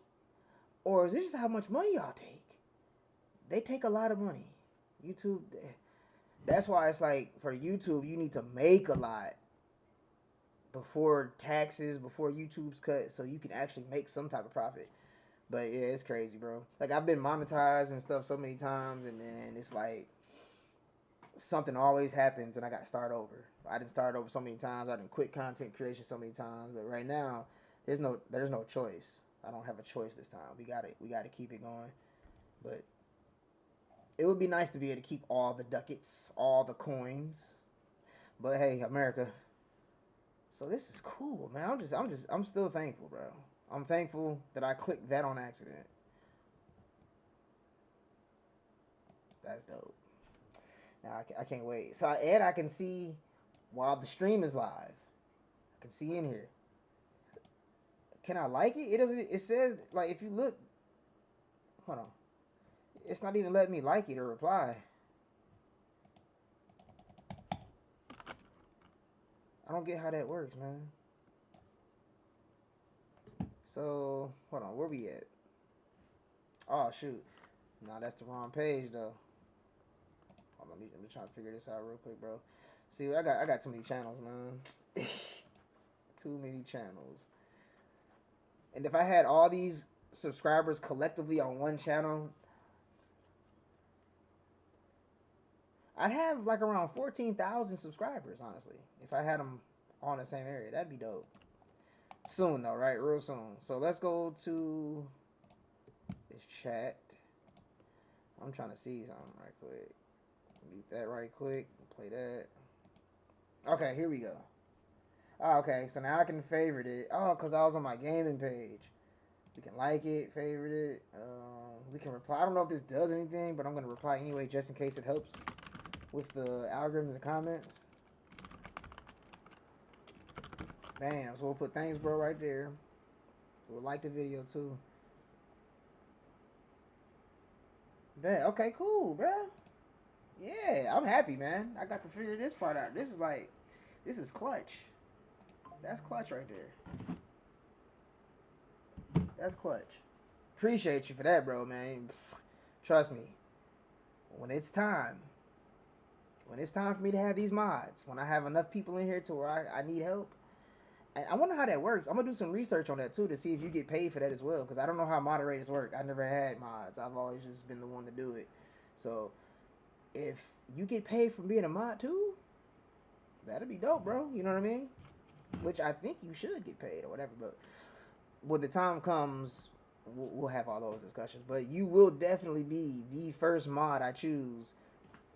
or is this just how much money y'all take? They take a lot of money. YouTube. That's why it's like, for YouTube, you need to make a lot before taxes, before YouTube's cut, so you can actually make some type of profit. But yeah, it's crazy, bro. Like, I've been monetized and stuff so many times, and then it's like something always happens, and I got to start over. I didn't start over so many times. I didn't quit content creation so many times. But right now, there's no choice. I don't have a choice this time. We gotta keep it going. But it would be nice to be able to keep all the ducats, all the coins. But hey, America. So this is cool, man. I'm still thankful, bro. I'm thankful that I clicked that on accident. That's dope. Now I can't wait. So I can see while the stream is live. I can see in here. Can I like it? It doesn't. It says, like, if you look. Hold on. It's not even letting me like it or reply. I don't get how that works, man. So, hold on, where we at? Oh, shoot. Nah, that's the wrong page, though. Hold on, let me try to figure this out real quick, bro. See, I got too many channels, man. Too many channels. And if I had all these subscribers collectively on one channel, I'd have like around 14,000 subscribers, honestly. If I had them all in the same area, that'd be dope. Soon though, right? Real soon. So let's go to this chat. I'm trying to see something right quick. Mute that right quick. Play that. Okay, here we go. Oh, okay, so now I can favorite it. Oh, because I was on my gaming page. We can like it, favorite it. We can reply. I don't know if this does anything, but I'm going to reply anyway just in case it helps with the algorithm in the comments. Bam. So we'll put thanks, bro, right there. We'll like the video, too. Bet. Okay, cool, bro. Yeah, I'm happy, man. I got to figure this part out. This is clutch. That's clutch right there. That's clutch. Appreciate you for that, bro, man. Trust me. When it's time for me to have these mods, when I have enough people in here to where I need help, and I wonder how that works. I'm going to do some research on that, too, to see if you get paid for that as well, because I don't know how moderators work. I never had mods. I've always just been the one to do it. So, if you get paid for being a mod, too, that'd be dope, bro. You know what I mean? Which I think you should get paid or whatever, but when the time comes, we'll have all those discussions. But you will definitely be the first mod I choose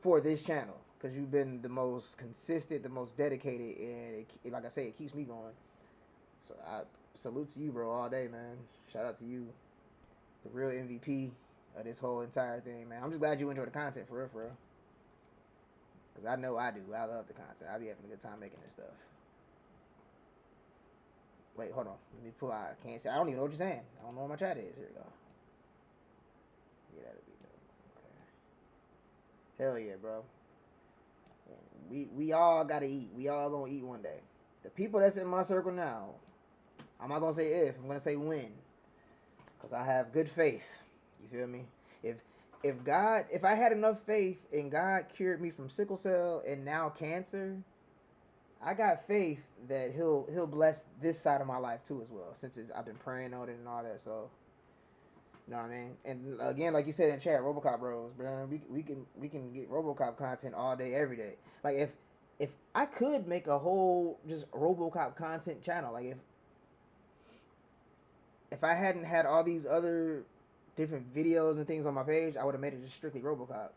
for this channel because you've been the most consistent, the most dedicated, and like I say, it keeps me going. So I salute to you, bro, all day, man. Shout out to you, the real MVP of this whole entire thing, man. I'm just glad you enjoy the content, for real, for real. Because I know I do. I love the content. I be having a good time making this stuff. Wait, hold on. Let me pull out. I can't say. I don't even know what you're saying. I don't know what my chat is. Here we go. Yeah, that'll be dope. Okay. Hell yeah, bro. We all gotta eat. We all gonna eat one day. The people that's in my circle now, I'm not gonna say if. I'm gonna say when. Because I have good faith. You feel me? If I had enough faith and God cured me from sickle cell and now cancer, I got faith that he'll bless this side of my life too as well, since I've been praying on it and all that. So, you know what I mean. And again, like you said in chat, RoboCop bros, bro, we can get RoboCop content all day, every day. Like if I could make a whole just RoboCop content channel, like if I hadn't had all these other different videos and things on my page, I would have made it just strictly RoboCop.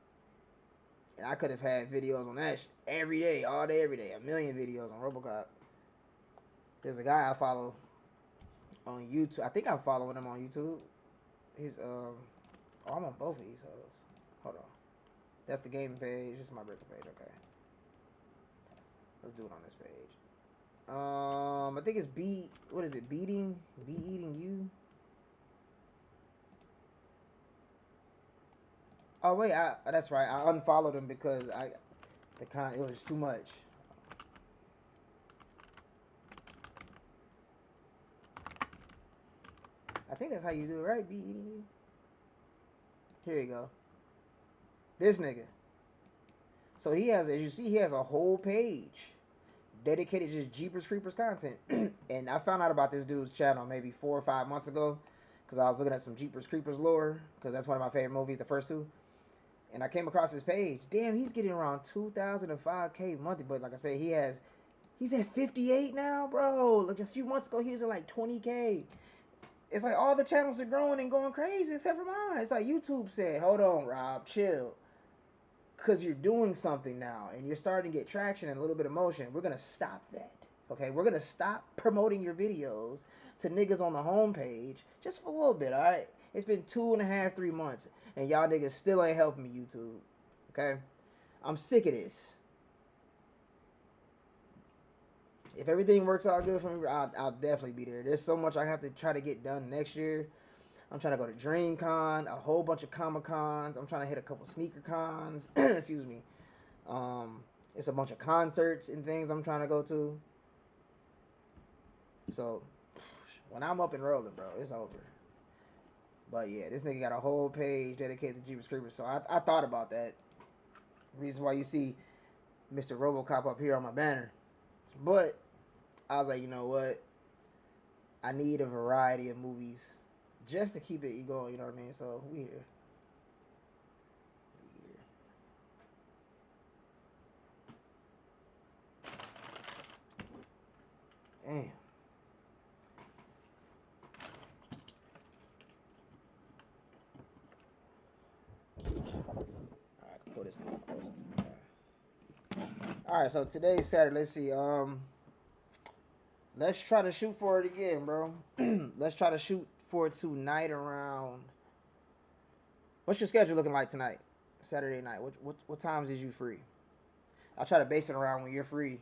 And I could have had videos on that every day, all day, every day. 1 million videos on RoboCop. There's a guy I follow on YouTube. I think I'm following him on YouTube. He's, oh, I'm on both of these hoes. Hold on. That's the gaming page. This is my breaking page. Okay. Let's do it on this page. I think it's what is it? Be Eating You? Oh wait, that's right. I unfollowed him because it was too much. I think that's how you do it, right? Be Eating You. Here you go. This nigga. So he has, as you see, he has a whole page dedicated to just Jeepers Creepers content. And I found out about this dude's channel maybe 4 or 5 months ago because I was looking at some Jeepers Creepers lore because that's one of my favorite movies, the first two. And I came across his page. Damn, he's getting around 2,005K monthly. But like I said, he's at 58 now, bro. Like a few months ago, he was at like 20K. It's like all the channels are growing and going crazy except for mine. It's like YouTube said, hold on, Rob, chill. Because you're doing something now and you're starting to get traction and a little bit of motion. We're going to stop that. Okay, we're going to stop promoting your videos to niggas on the homepage just for a little bit, all right? It's been 2.5, 3 months, and y'all niggas still ain't helping me, YouTube. Okay? I'm sick of this. If everything works out good for me, I'll definitely be there. There's so much I have to try to get done next year. I'm trying to go to DreamCon, a whole bunch of Comic Cons. I'm trying to hit a couple sneaker cons. Excuse me. It's a bunch of concerts and things I'm trying to go to. So, when I'm up and rolling, bro, it's over. But yeah, this nigga got a whole page dedicated to Jeepers Creepers. So I thought about that. Reason why you see Mr. RoboCop up here on my banner. But I was like, you know what? I need a variety of movies just to keep it going, you know what I mean? So we here. Damn. All right, so today's Saturday. Let's see. Let's try to shoot for it again, bro. Let's try to shoot for it tonight around. What's your schedule looking like tonight? Saturday night. What times is you free? I'll try to base it around when you're free,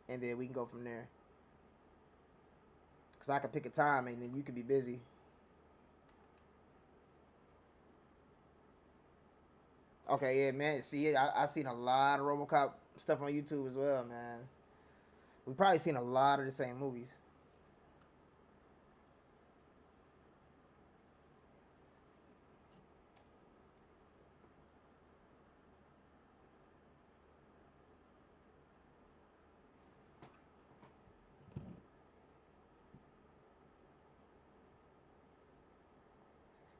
and then we can go from there. Cause I can pick a time, and then you can be busy. Okay, yeah, man. See it. I seen a lot of RoboCop stuff on YouTube as well, man. We probably seen a lot of the same movies.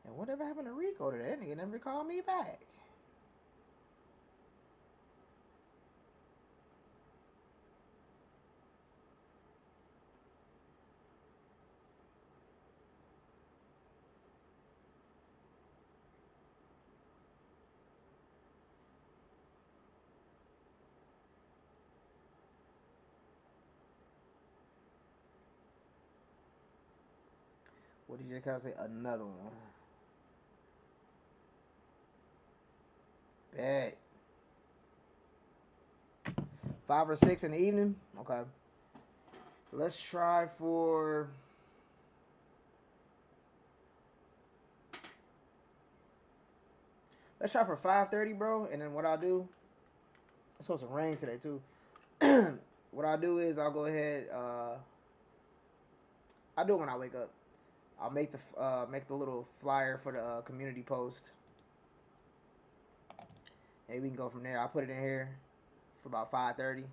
And whatever happened to Rico today? That nigga never called me back. What did your say? Another one. Bet. 5 or 6 in the evening? Okay. Let's try for... Let's try for 5:30, bro. And then what I'll do... It's supposed to rain today, too. What I'll do is I'll go ahead... I'll do it when I wake up. I'll make the little flyer for the community post. And we can go from there. I'll put it in here for about 5:30.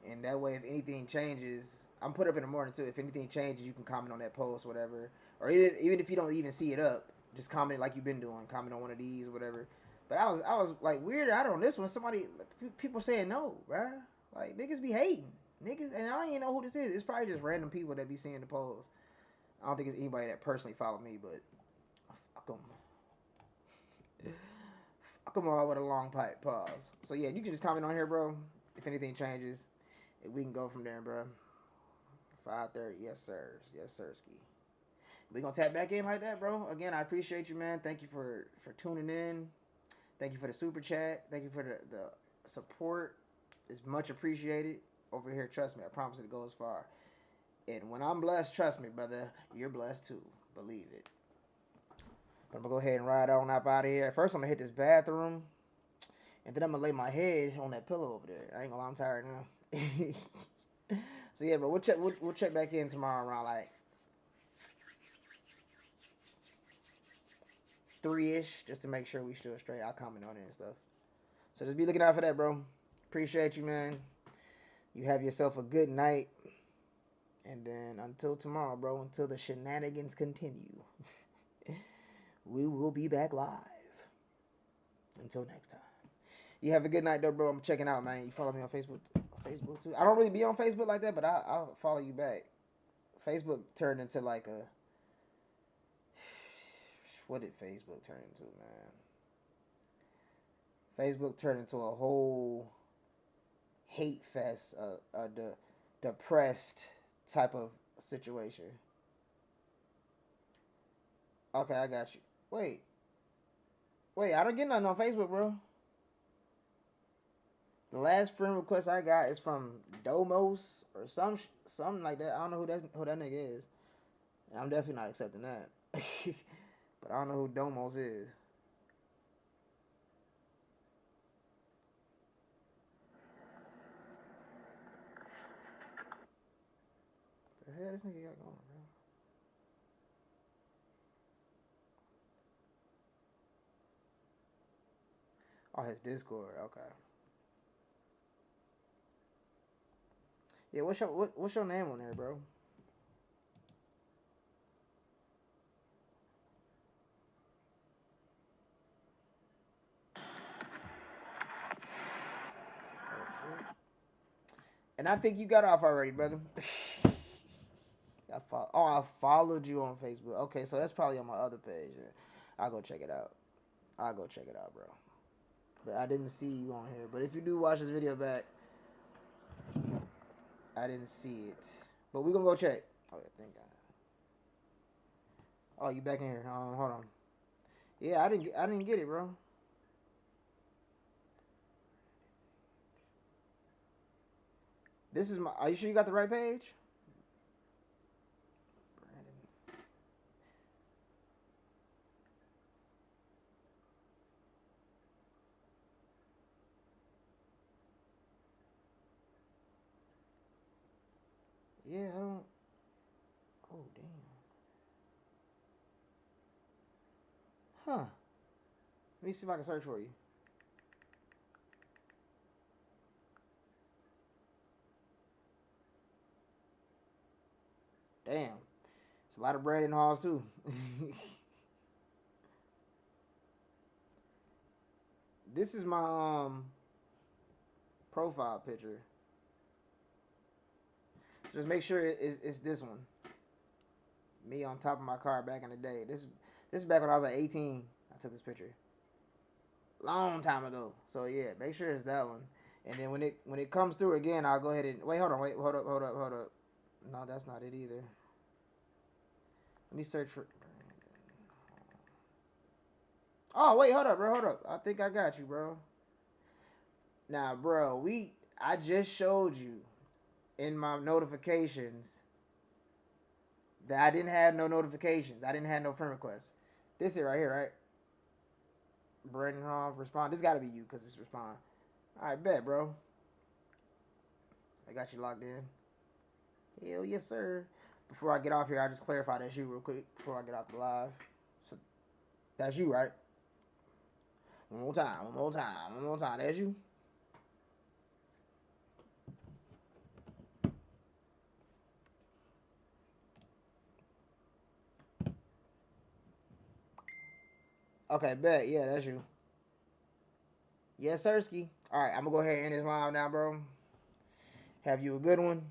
And that way, if anything changes, I'm put up in the morning too. If anything changes, you can comment on that post, whatever. Or even if you don't even see it up, just comment like you've been doing. Comment on one of these, or whatever. But I was like weirded out on this one. People saying no, bruh. Like niggas be hating, niggas, and I don't even know who this is. It's probably just random people that be seeing the post. I don't think it's anybody that personally followed me, but fuck them. Fuck them all with a long pipe pause. So yeah, you can just comment on here, bro. If anything changes, we can go from there, bro. 5:30, yes sir, yes sirski. We gonna tap back in like that, bro. Again, I appreciate you, man. Thank you for tuning in. Thank you for the super chat. Thank you for the support. It's much appreciated over here. Trust me, I promise it goes far. And when I'm blessed, trust me, brother, you're blessed too. Believe it. But I'm going to go ahead and ride on up out of here. First, I'm going to hit this bathroom. And then I'm going to lay my head on that pillow over there. I ain't going to lie, I'm tired now. So, yeah, but we'll check back in tomorrow around like 3-ish. Just to make sure we still straight. I'll comment on it and stuff. So, just be looking out for that, bro. Appreciate you, man. You have yourself a good night. And then until tomorrow, bro, until the shenanigans continue, we will be back live. Until next time. You have a good night, though, bro. I'm checking out, man. You follow me on Facebook too. I don't really be on Facebook like that, but I'll follow you back. Facebook turned into like a... What did Facebook turn into, man? Facebook turned into a whole hate fest, depressed type of situation. Okay, I got you. Wait, I don't get nothing on Facebook, bro. The last friend request I got is from Domos or something like that. I don't know who that nigga is. And I'm definitely not accepting that. But I don't know who Domos is. What the hell this nigga got going, bro? Oh, his Discord. Okay. Yeah, what's your name on there, bro? And I think you got off already, brother. I followed you on Facebook. Okay, so that's probably on my other page. I'll go check it out. Bro. But I didn't see you on here. But if you do watch this video back, I didn't see it. But we're gonna go check. Oh, yeah, thank God. Oh, you back in here. Hold on. Yeah, I didn't get it, bro. This is my. Are you sure you got the right page? Yeah, I don't. Oh, damn. Huh. Let me see if I can search for you. Damn. It's a lot of bread in the halls, too. This is my profile picture. Just make sure it's this one. Me on top of my car back in the day. This is back when I was like 18. I took this picture. Long time ago. So yeah, make sure it's that one. And then when it comes through again, I'll go ahead and wait. Hold on. Wait. Hold up. No, that's not it either. Let me search for. Oh wait, hold up, bro. Hold up. I think I got you, bro. Now, bro, I just showed you in my notifications that I didn't have no notifications. I didn't have no friend requests. This is right here, right? Brandon Hall, respond. This got to be you because it's respond. All right, bet, bro. I got you locked in. Hell yes, sir. Before I get off here, I'll just clarify that's you real quick before I get off the live. So, that's you, right? One more time. That's you? Okay, bet. Yeah, that's you. Yes, sirski. All right, I'm going to go ahead and end this live now, bro. Have you a good one.